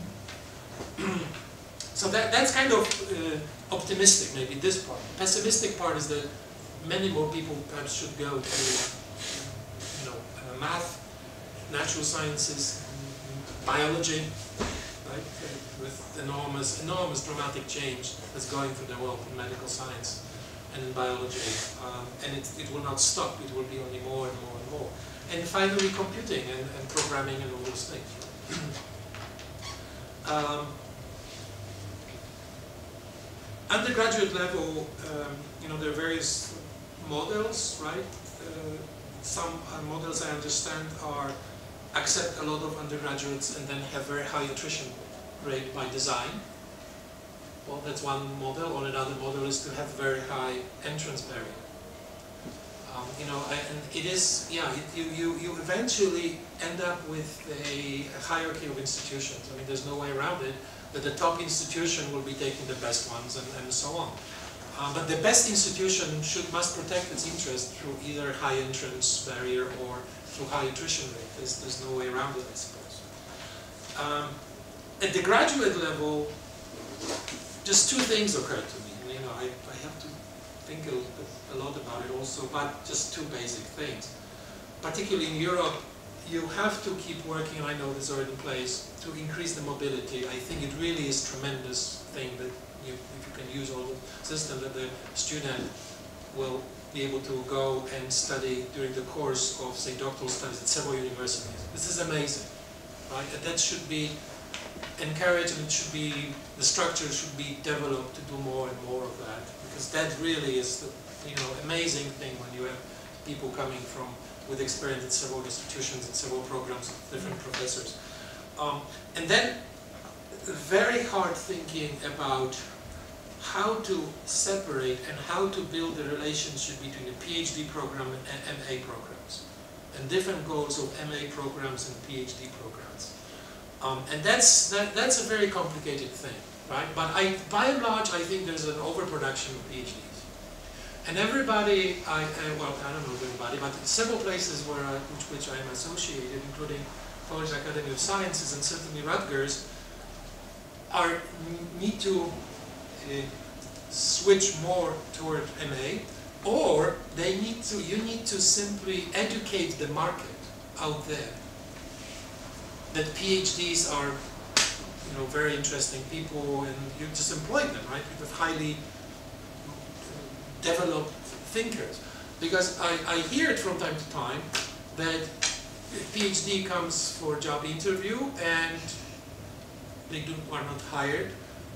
So that's kind of optimistic, maybe, this part. The pessimistic part is that many more people perhaps should go to, you know, math, natural sciences, biology, right? With enormous dramatic change that's going through the world in medical science and in biology. And it will not stop, it will be only more and more and more. And finally, computing and programming and all those things. Undergraduate level, you know, there are various models, right? Some models, I understand, are accept a lot of undergraduates and then have very high attrition rate by design. Well, that's one model, or another model is to have very high entrance barrier. You know, and it is, yeah, you eventually end up with a hierarchy of institutions. I mean, there's no way around it, that the top institution will be taking the best ones and so on. But the best institution must protect its interest through either high entrance barrier or through high attrition rate. There's no way around it, I suppose. At the graduate level, just two things occur to me. You know, I have to think a lot about it also, but just two basic things. Particularly in Europe, you have to keep working, I know this is already in place, to increase the mobility. I think it really is a tremendous thing that if you can use all the system, that the student will be able to go and study during the course of, say, doctoral studies at several universities. This is amazing. right? And that should be encouraged, and it should be, the structure should be developed to do more and more of that, because that really is the, you know, amazing thing when you have people coming from with experience in several institutions and several programs with different professors. And then very hard thinking about how to separate and how to build the relationship between the PhD program and MA programs, and different goals of MA programs and PhD programs. And that's a very complicated thing, right? But by and large, I think there's an overproduction of PhDs. And everybody, well, I don't know everybody, but several places where which I am associated, including Polish Academy of Sciences and certainly Rutgers, need to switch more toward MA, or you need to simply educate the market out there that PhDs are, you know, very interesting people, and you just employ them, right? With highly developed thinkers. Because I hear it from time to time that PhD comes for a job interview and they are not hired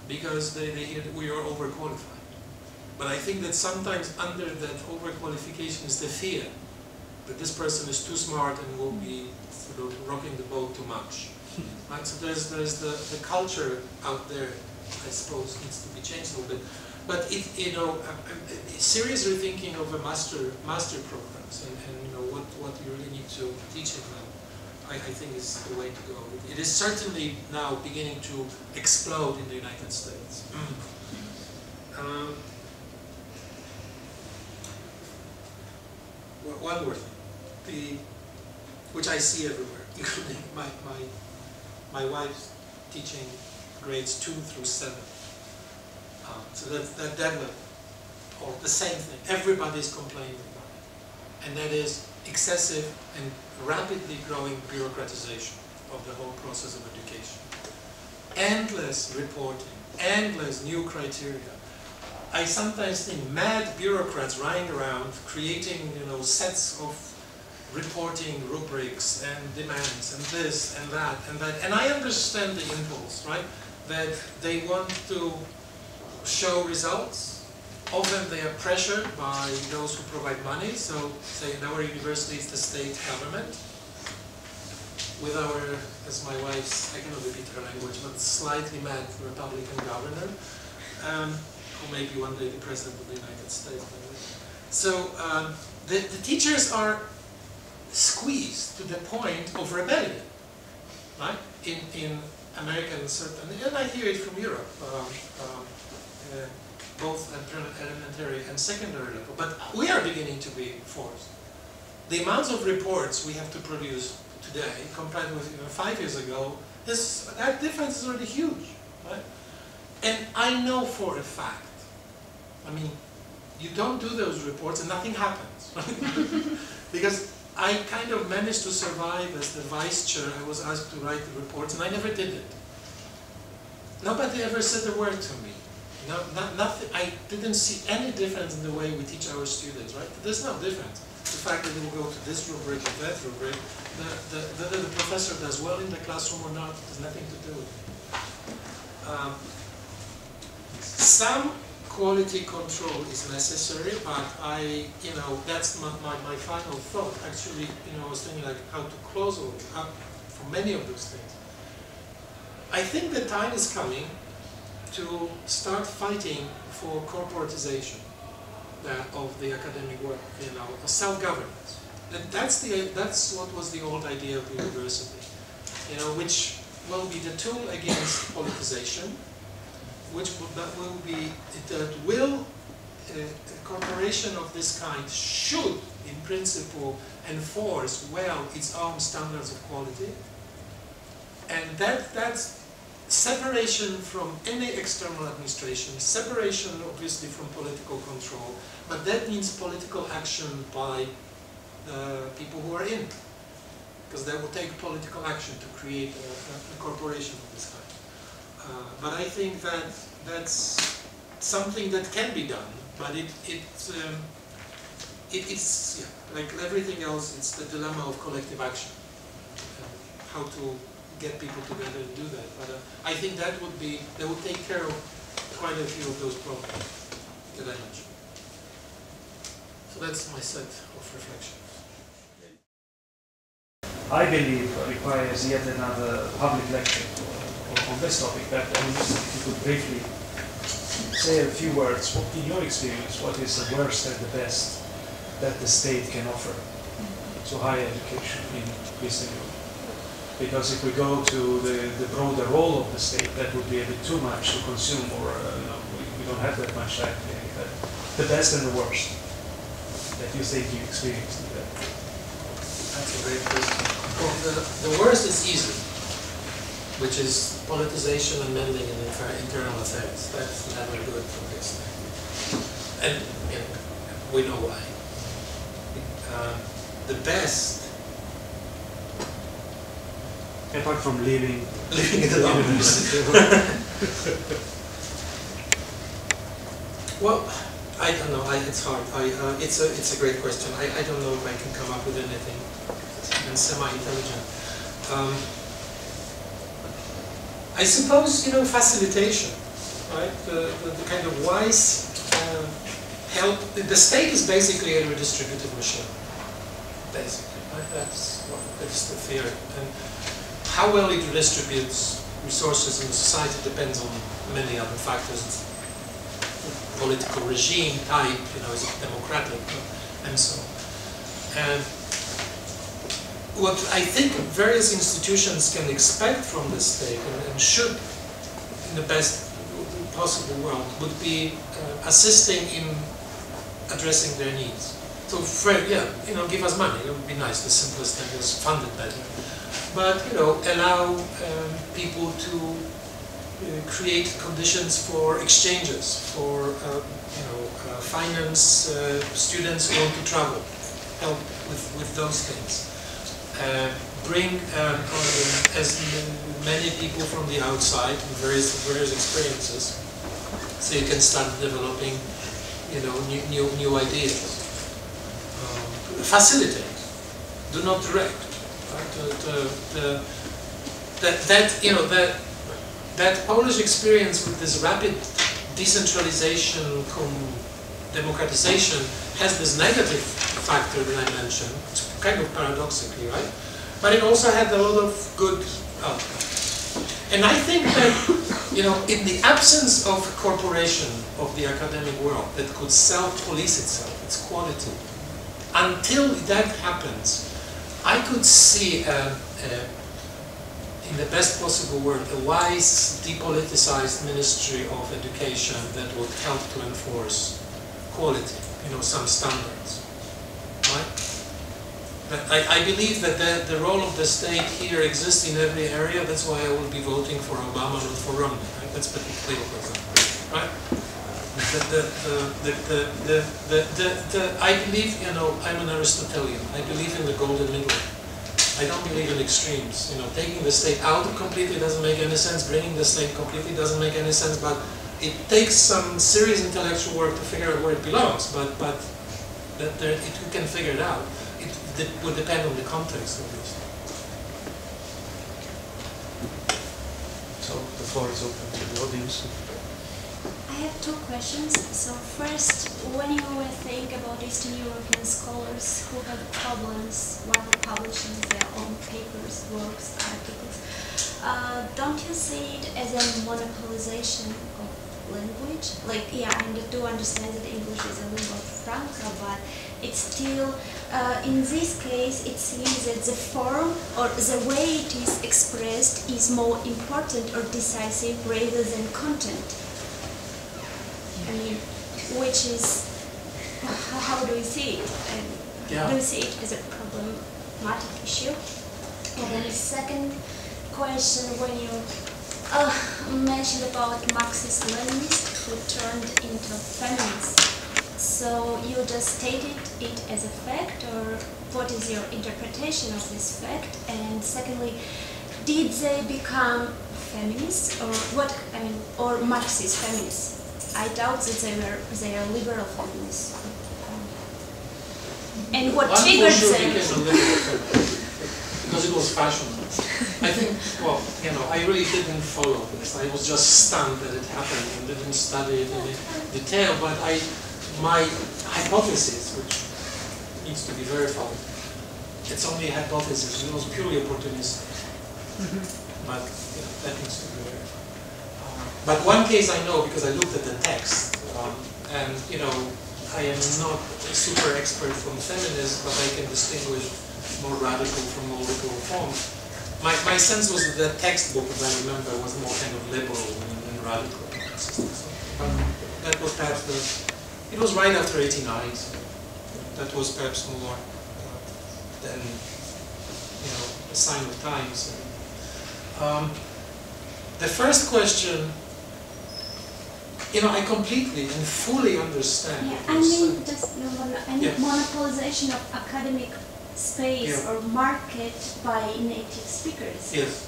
because they hear that we are overqualified. But I think that sometimes under that overqualification is the fear that this person is too smart and will be sort of rocking the boat too much. Right? So there's the culture out there, I suppose, needs to be changed a little bit. But you know, seriously thinking of a master programs and you know what you really need to teach them, I think is the way to go. It is certainly now beginning to explode in the United States. One more thing, which I see everywhere, including my wife's teaching grades 2 through 7. So that level, or the same thing, everybody's complaining about it. And that is excessive and rapidly growing bureaucratization of the whole process of education. Endless reporting, endless new criteria. I sometimes think mad bureaucrats running around creating, you know, sets of reporting rubrics and demands and this and that and that. And I understand the impulse, right? That they want to show results. Often they are pressured by those who provide money. So, say in our university, it's the state government. With our, as my wife's, I cannot repeat her language, but slightly mad Republican governor, who may be one day the president of the United States. So the teachers are squeezed to the point of rebellion, right? In American, and I hear it from Europe. Both at elementary and secondary level, but we are beginning to be forced. The amounts of reports we have to produce today, compared with 5 years ago, that difference is already huge, right? And I know for a fact, I mean, you don't do those reports and nothing happens, right? Because I kind of managed to survive as the vice chair. I was asked to write the reports, and I never did it. Nobody ever said a word to me. No, nothing. I didn't see any difference in the way we teach our students, right? There's no difference. The fact that they will go to this rubric or that rubric, whether the professor does well in the classroom or not, has nothing to do with it. Some quality control is necessary, but you know, that's my final thought. Actually, you know, I was thinking like how to close all up for many of those things. I think the time is coming to start fighting for corporatization of the academic work, you know, self-governance. And that's what was the old idea of the university, you know, which will be the tool against politicization, a corporation of this kind should, in principle, enforce well its own standards of quality, and that's separation from any external administration, separation obviously from political control, but that means political action by the people who are in, because they will take political action to create a corporation of this kind. But I think that that's something that can be done, but it's yeah, like everything else, it's the dilemma of collective action. How to get people together and do that. But I think that would take care of quite a few of those problems that I mentioned. So that's my set of reflections. I believe requires yet another public lecture on this topic. But I mean, if you could briefly say a few words, what, in your experience, what is the worst and the best that the state can offer to higher education in Eastern Europe? Because if we go to the broader role of the state, that would be a bit too much to consume, or we don't have that much time. But the best and the worst that you think you experienced. That's a great question. Well, the worst is easy, which is politicization and meddling in internal affairs. That's never good for this thing. And we know why. The best, apart from leaving it alone. Well, I don't know. It's hard. It's a great question. I don't know if I can come up with anything even semi-intelligent. I suppose facilitation, right? The kind of wise help. The state is basically a redistributive machine. Basically, right? That's the theory. And how well it redistributes resources in the society depends on many other factors. Political regime type, is it democratic, and so on. And what I think various institutions can expect from the state and should, in the best possible world, would be assisting in addressing their needs. So, give us money. It would be nice. The simplest thing is fund it better. But allow people to create conditions for exchanges, for finance students who want to travel, help with those things. Bring as many people from the outside and various experiences, so you can start developing new ideas. Facilitate, do not direct. Right? That Polish experience with this rapid decentralization, democratization, has this negative factor that I mentioned, kind of paradoxically, right? But it also had a lot of good outcomes. And I think that, in the absence of a corporation of the academic world that could self-police itself, its quality, until that happens, I could see, in the best possible word, a wise, depoliticized Ministry of Education that would help to enforce quality, some standards, right? But I believe that the role of the state here exists in every area. That's why I will be voting for Obama, not for Romney. Right? That's pretty clear, for example, right? I believe, I'm an Aristotelian. I believe in the golden middle. I don't believe in extremes. Taking the state out completely doesn't make any sense. Bringing the state completely doesn't make any sense. But it takes some serious intellectual work to figure out where it belongs. But we can figure it out. It would depend on the context, obviously. So the floor is open to the audience. I have two questions. So first, when you think about Eastern European scholars who have problems while publishing their own papers, works, articles, don't you see it as a monopolization of language? I do understand that English is a lingua franca, but it's still, in this case, it seems that the form or the way it is expressed is more important or decisive rather than content. Which is, how do you see it? Do you see it as a problematic issue? And then the second question, when you mentioned about Marxist-Leninists who turned into feminists, so you just stated it as a fact, or what is your interpretation of this fact? And secondly, did they become feminists, or or Marxist feminists? I doubt that they are liberal feminists. And what triggered them? Because it was fashionable. I think, well, you know, I really didn't follow this. I was just stunned that it happened and didn't study it in detail. But my hypothesis, which needs to be verified, it's only a hypothesis. It was purely opportunistic. But you know, that needs to be verified. But one case I know because I looked at the text, and you know, I am not a super expert from feminism, but I can distinguish more radical from more liberal forms. My sense was that the textbook, if I remember, was more kind of liberal than radical. But that was perhaps it was right after '89, so that was perhaps more than, you know, a sign of times. The first question, you know, I completely and fully understand. Yeah, I mean, just monopolization of academic space or market by native speakers. Yes.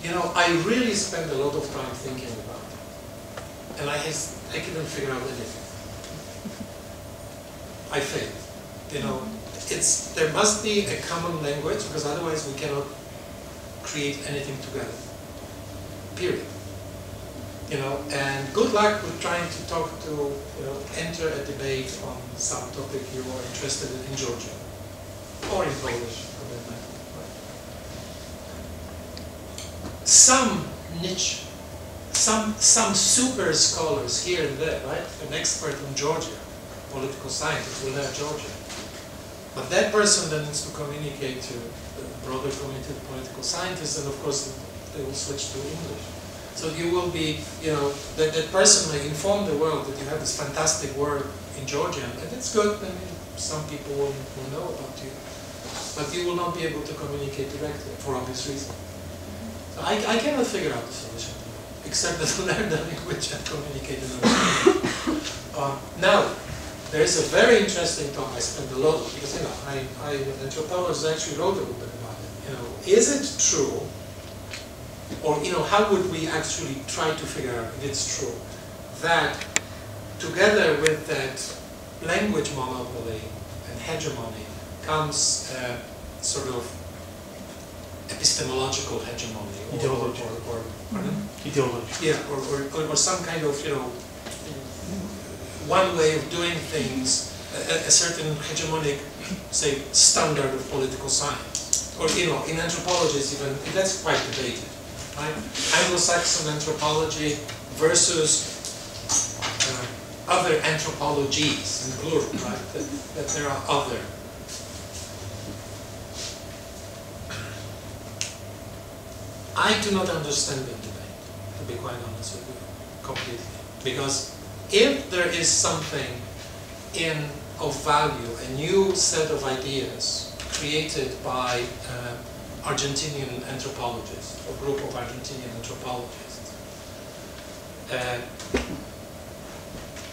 You know, I really spent a lot of time thinking about it, and I couldn't figure out anything. I failed. You know, there must be a common language, because otherwise we cannot create anything together. Period. You know, and good luck with trying to talk to, you know, enter a debate on some topic you are interested in Georgia, or in Polish, for that matter. Right? Some niche, some super scholars here and there, right? An expert on Georgia, political scientist, will have Georgia. But that person then needs to communicate to the broader community of political scientists, and of course they will switch to English. So you will be, you know, that person may inform the world that you have this fantastic work in Georgia, and it's good. I mean, some people will know about you, but you will not be able to communicate directly for obvious reasons. So I cannot figure out the solution, except that to learn the language and communicate in the language. Now, there is a very interesting talk I spent a lot on, because, you know, I anthropologist actually wrote a little bit about it. You know, is it true? Or, you know, how would we actually try to figure out if it's true that together with that language monopoly and hegemony comes sort of epistemological hegemony ideology. Ideology. Yeah, or some kind of, you know, one way of doing things, a certain hegemonic, say, standard of political science. Or, you know, in anthropology, even that's quite debated. Right? Anglo-Saxon anthropology versus other anthropologies, in plural, right? That there are other. I do not understand the debate, to be quite honest with you, completely. Because if there is something of value, a new set of ideas created by Argentinian anthropologists, a group of Argentinian anthropologists.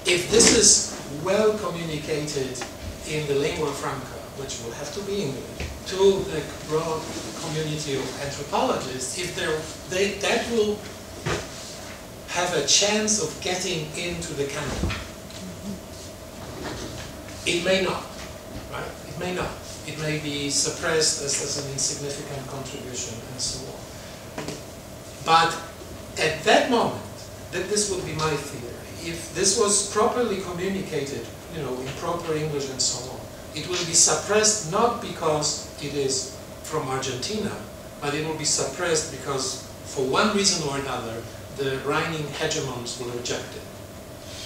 If this is well communicated in the lingua franca, which will have to be English, to the broad community of anthropologists, if that will have a chance of getting into the canon. It may not, right? It may not. It may be suppressed as an insignificant contribution and so on. But at that moment, this would be my theory, if this was properly communicated, you know, in proper English and so on, it will be suppressed not because it is from Argentina, but it will be suppressed because, for one reason or another, the reigning hegemons will reject it.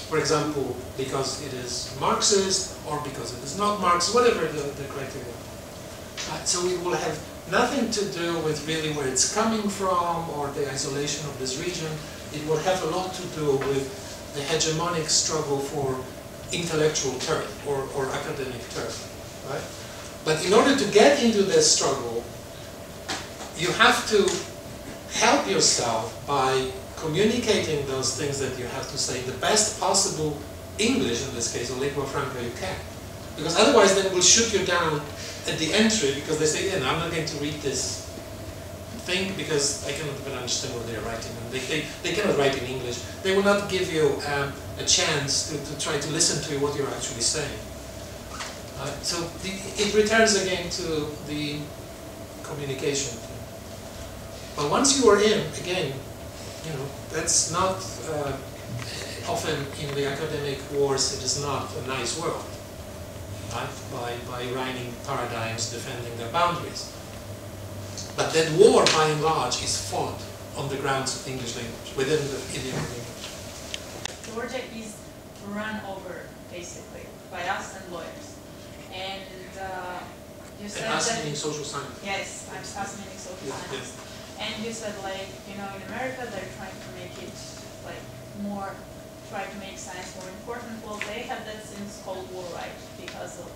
For example, because it is Marxist, or because it is not Marxist, whatever the criteria. So it will have nothing to do with really where it's coming from, or the isolation of this region. It will have a lot to do with the hegemonic struggle for intellectual turf, or academic turf, right? But in order to get into this struggle, you have to help yourself by communicating those things that you have to say in the best possible English, in this case, or lingua franca, you can. Because otherwise they will shoot you down at the entry, because they say, I'm not going to read this thing because I cannot even understand what they're writing. And they cannot write in English. They will not give you a chance to try to listen to what you're actually saying. So it returns again to the communication. But once you are in, again, you know, that's not often in the academic wars. It is not a nice world, right? By writing paradigms defending their boundaries. But that war, by and large, is fought on the grounds of English language, within the idiom of English. Georgia is run over, basically, by us and lawyers. And you said and us that... meaning social science. Yes, I'm us meaning social science. Yes. And you said, like, you know, in America, they're trying to make it, like, more, try to make science more important. Well, they have that since Cold War, right? Because of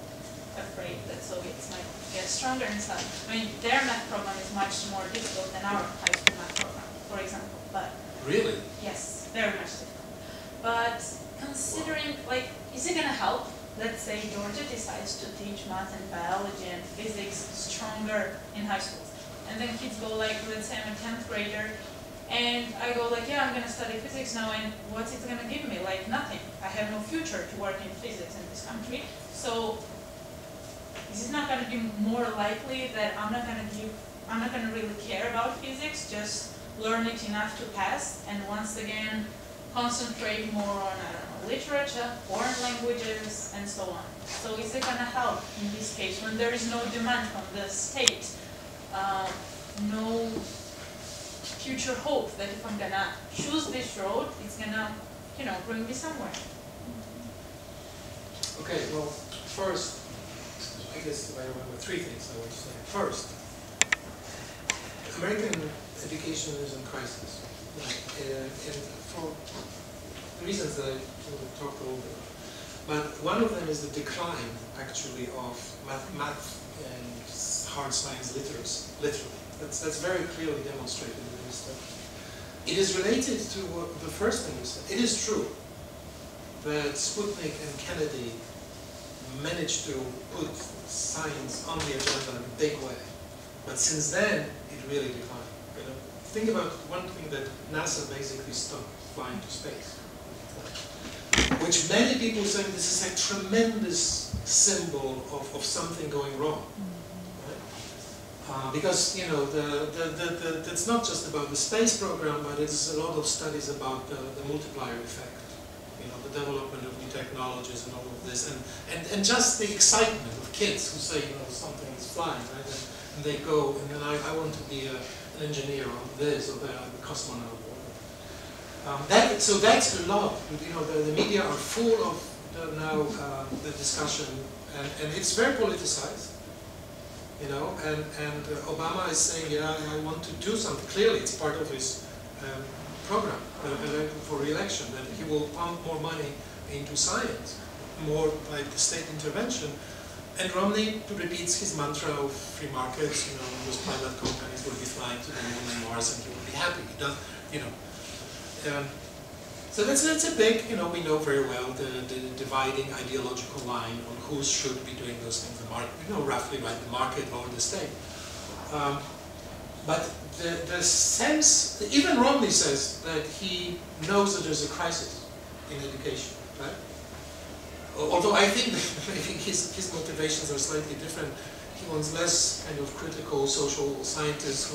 afraid that Soviets might get stronger and stuff. I mean, their math program is much more difficult than our high school math program, for example. But really? yes, very much difficult. But considering, like, is it going to help? Let's say Georgia decides to teach math and biology and physics stronger in high schools. And then kids go like, let's say I'm a 10th grader, and I go like, yeah, I'm going to study physics now, and what's it going to give me? Like, nothing. I have no future to work in physics in this country. So is it not going to be more likely that I'm not going to really care about physics, just learn it enough to pass, and once again concentrate more on, I don't know, literature, foreign languages, and so on. So is it going to help in this case when there is no demand from the state, no future hope that if I'm going to choose this road, it's going to, you know, bring me somewhere? Okay, well, first, I guess if I remember three things I want to say. First, American education is in crisis. And for the reasons that I talked a little bit about. But one of them is the decline, actually, of math and hard science literacy, literally. That's very clearly demonstrated in this study. It is related to the first thing you said. It is true that Sputnik and Kennedy managed to put science on the agenda in a big way. But since then, it really declined. You know? Think about one thing that NASA basically stopped flying to space, which many people say this is a tremendous symbol of something going wrong. Right? Because, you know, it's not just about the space program, but it's a lot of studies about the multiplier effect. You know, the development of new technologies and all of this, and just the excitement of kids who say, you know, something is flying, right? And they go, and then I want to be an engineer or this or that, a cosmonaut. So that's a lot. You know, the media are full of the discussion, and it's very politicized. You know, and Obama is saying, yeah, I want to do something. Clearly, it's part of his program for re-election, that he will pump more money into science, more like state intervention. And Romney repeats his mantra of free markets, you know, those private companies will be flying to the moon and Mars and he will be happy. He does, you know. So that's a big, you know, we know very well the dividing ideological line on who should be doing those things, the market, you know, roughly, right, the market or the state. But the sense, even Romney says that he knows that there's a crisis in education, right? Although I think his motivations are slightly different. He wants less kind of critical social scientists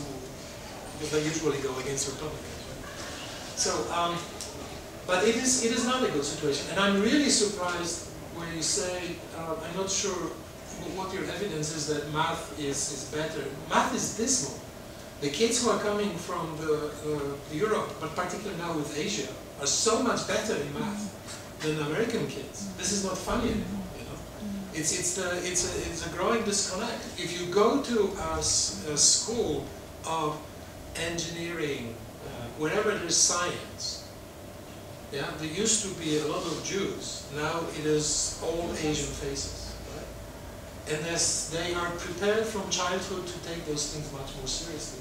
because they usually go against Republicans, right? So, but it is not a good situation. And I'm really surprised when you say, I'm not sure what your evidence is that math is better. Math is dismal. The kids who are coming from Europe, but particularly now with Asia, are so much better in math than American kids. This is not funny anymore, you know. It's a growing disconnect. If you go to a school of engineering, wherever there's science, yeah, there used to be a lot of Jews. Now it is all Asian faces, right? And they are prepared from childhood to take those things much more seriously.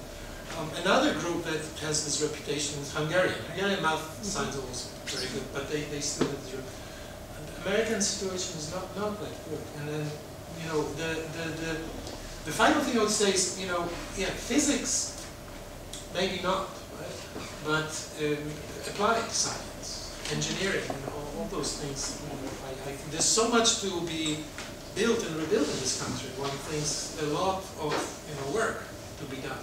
Another group that has this reputation is Hungarian. Hungarian math science are also very good, but they still have this. The American situation is not that good. And then, you know, the final thing I would say is, you know, yeah, physics, maybe not, right? But applied science, engineering, you know, all those things. You know, I think there's so much to be built and rebuilt in this country. One thinks a lot of, you know, work to be done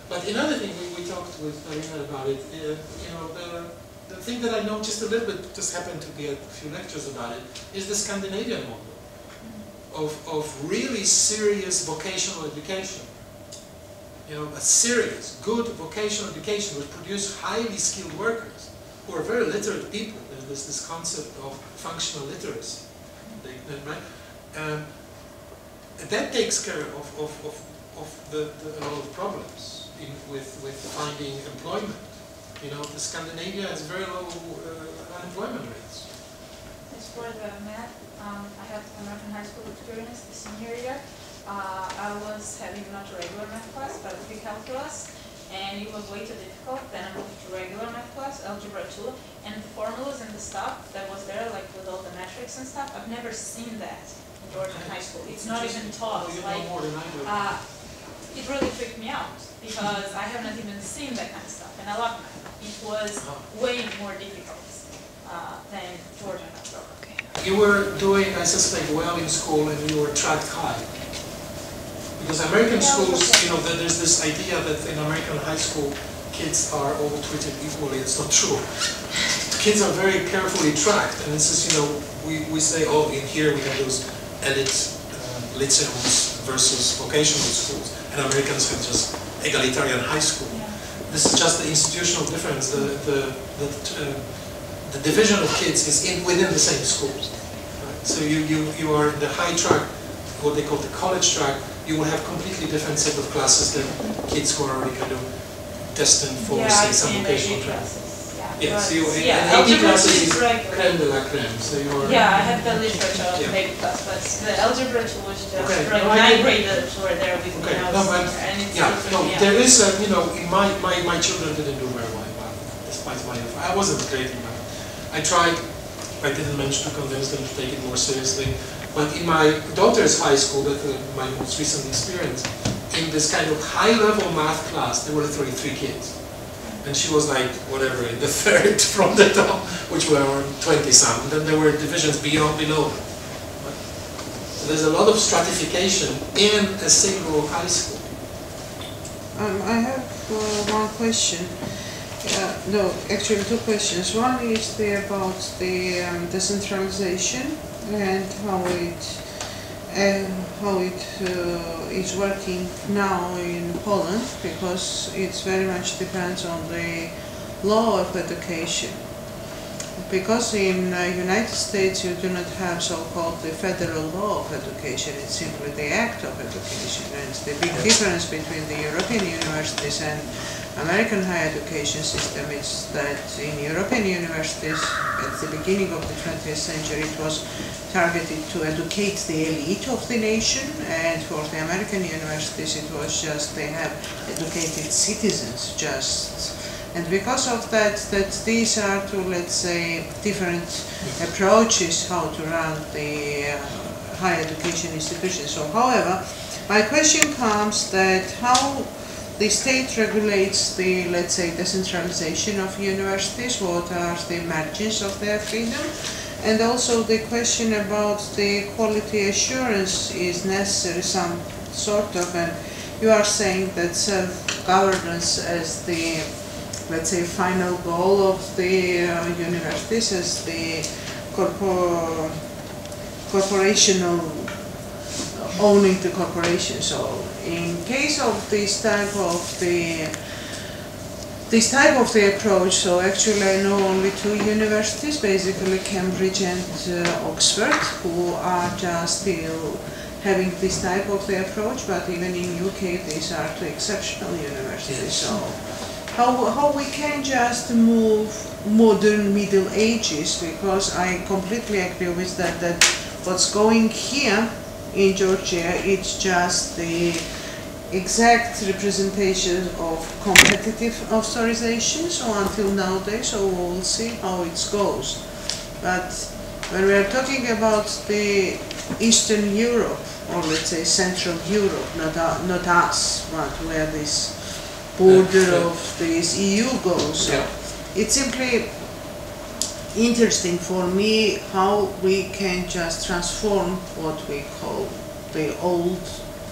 but another thing we talked with Marina about it, you know, the thing that I noticed a little bit, just happened to be at a few lectures about it, is the Scandinavian model of really serious vocational education. You know, a serious, good vocational education would produce highly skilled workers who are very literate people. There's this concept of functional literacy, right? That takes care of a lot of problems with finding employment. You know, Scandinavia has very low unemployment rates. As for the math, I have American high school experience the senior year. I was having not a regular math class, but pre-calculus, and it was way too difficult. Then I moved to regular math class, algebra 2, and the formulas and the stuff that was there, like with all the metrics and stuff, I've never seen that in Georgian high school. It's not even taught. You like, know more than I do. It really freaked me out because I have not even seen that kind of stuff, and I love math. It was way more difficult than Georgian math. Okay. You were doing, I suspect, well in school, and you were tracked high. Because American schools, you know, there's this idea that in American high school, kids are all treated equally. It's not true. Kids are very carefully tracked, and this is, you know, we say, oh, in here we have those elite lyceums versus vocational schools, and Americans have just egalitarian high school. Yeah. This is just the institutional difference. The division of kids is within the same schools. Right? So you are in the high track, what they call the college track. You will have completely different set of classes than kids who are already kind of destined for, say, some vocational training. Yeah, so you, yeah, AP algebra classes is regular. creme de la creme. So you are. Yeah, I had the literature Yeah. maybe class, but the algebra 2 was just Okay, like no, I 9 get- graders were there with me. Okay, I no, was but senior, and it's yeah, still no, freaking me there out. is a, you know, in my children didn't do very well in math, despite my effort. I wasn't great in math. I tried, I didn't manage to convince them to take it more seriously. But in my daughter's high school, that my most recent experience, in this kind of high-level math class, there were literally 3 kids. And she was like, whatever, in the third from the top, which were 20-some. Then there were divisions below them. So there's a lot of stratification in a single high school. I have one question. No, actually 2 questions. One is about the decentralization and how it is working now in Poland, because it very much depends on the law of education. Because in United States you do not have so-called the federal law of education, it's simply the act of education. And the big difference between the European universities and American higher education system is that in European universities at the beginning of the 20th century it was targeted to educate the elite of the nation, and for the American universities it was just they have educated citizens just. And because of that these are two, let's say, different approaches how to run the higher education institutions. So, however, my question comes that how the state regulates the, let's say, decentralization of universities, what are the margins of their freedom, and also the question about the quality assurance is necessary some sort of, and you are saying that self-governance as the, let's say, final goal of the universities, as the corporational owning the corporation. So in case of this type of the approach, so actually I know only 2 universities, basically Cambridge and Oxford, who are just still having this type of the approach, but even in UK these are 2 exceptional universities. Yes. So how we can just move modern Middle Ages, because I completely agree with that what's going here in Georgia, it's just the exact representation of competitive authorization, so until nowadays, so we'll see how it goes. But when we are talking about the Eastern Europe, or let's say Central Europe, not us, but where this border of this EU goes, so it's simply interesting for me how we can just transform what we call the old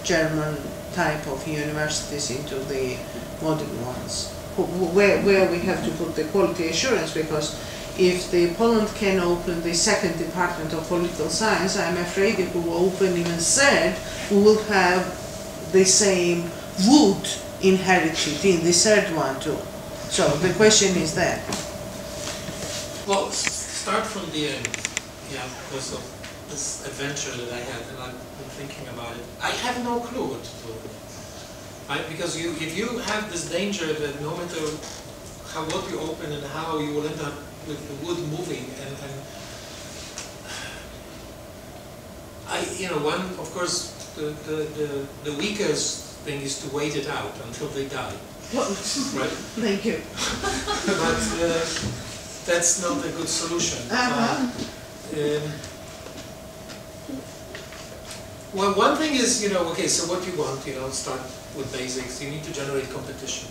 German type of universities into the modern ones, where we have to put the quality assurance, because if the Poland can open the second department of political science, I'm afraid if we will open even third, we will have the same wood inherited in the third one too. So the question is that. Well, start from the end, yeah, because of this adventure that I had, and I've been thinking about it. I have no clue what to do, right? Because if you have this danger that no matter what you open and how, you will end up with the wood moving, and one, of course, the weakest thing is to wait it out until they die. Right? Thank you. But that's not a good solution. Well, one thing is, okay, so what you want, start with basics. You need to generate competition.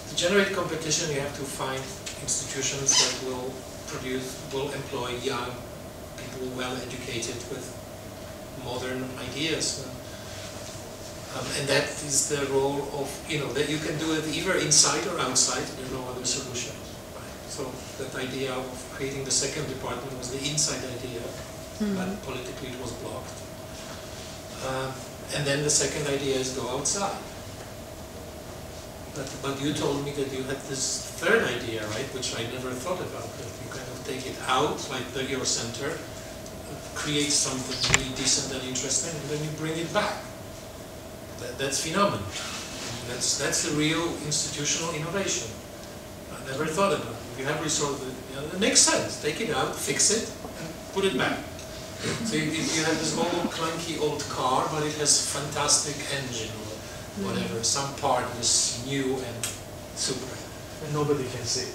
To generate competition, you have to find institutions that will employ young people, well educated with modern ideas. And that is the role of, that you can do it either inside or outside. There's no other solution. Right? So that idea of creating the second department was the inside idea, but politically it was blocked. And then the second idea is go outside. But you told me that you had this third idea, right, which I never thought about, that you kind of take it out, like your center, create something really decent and interesting, and then you bring it back. That's phenomenal. That's the real institutional innovation. I never thought about it. If you have resources, it makes sense. Take it out, fix it, and put it back. So you have this old clunky old car, but it has fantastic engine or whatever. Some part is new and super, and nobody can see.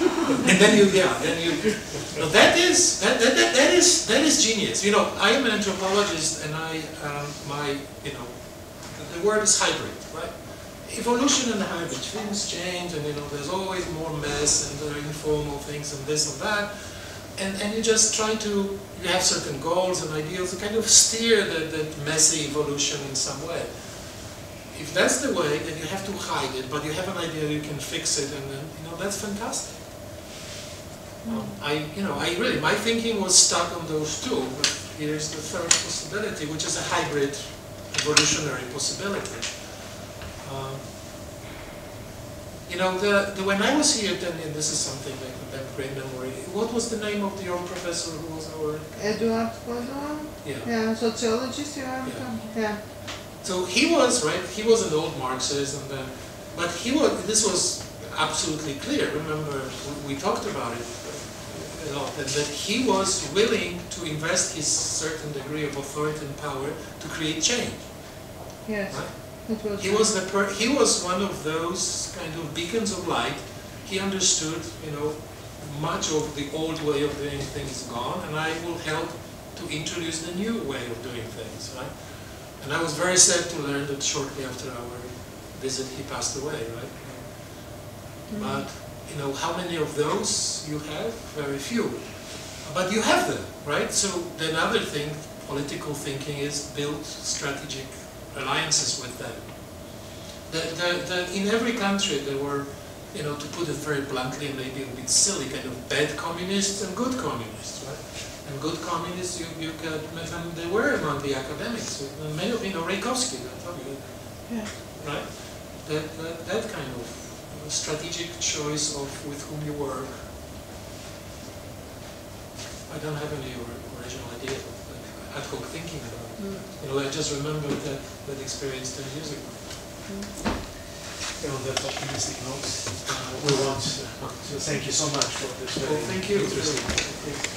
And then that is genius. I am an anthropologist, and the word is hybrid, right? Evolution and hybrid, things change, and there's always more mess, and there are informal things, and this and that. And you just try to, you have certain goals and ideals to kind of steer that messy evolution in some way. If that's the way, then you have to hide it, but you have an idea you can fix it, and then, that's fantastic. My thinking was stuck on those two, but here's the third possibility, which is a hybrid evolutionary possibility. When I was here, then, and this is something like a great memory, what was the name of the old professor who was our... Eduard Kozon? Yeah, sociologist, yeah. So he was, right, he was an old Marxist, but this was absolutely clear. Remember, we talked about it a lot, that he was willing to invest his certain degree of authority and power to create change. Yes. Right? He was one of those kind of beacons of light. He understood, much of the old way of doing things is gone, and I will help to introduce the new way of doing things, right? And I was very sad to learn that shortly after our visit he passed away, right? But, how many of those you have? Very few. But you have them, right? So the other thing, political thinking, is build strategic alliances with them. In every country there were, to put it very bluntly and maybe a bit silly, kind of bad communists and good communists, right? And good communists, you could, they were among the academics. Many of Raykovsky, right? That kind of strategic choice of with whom you work. I don't have any original ideas of ad hoc thinking about it. I just remember that experience 10 years ago. On that optimistic note, we want to thank you so much for this very interesting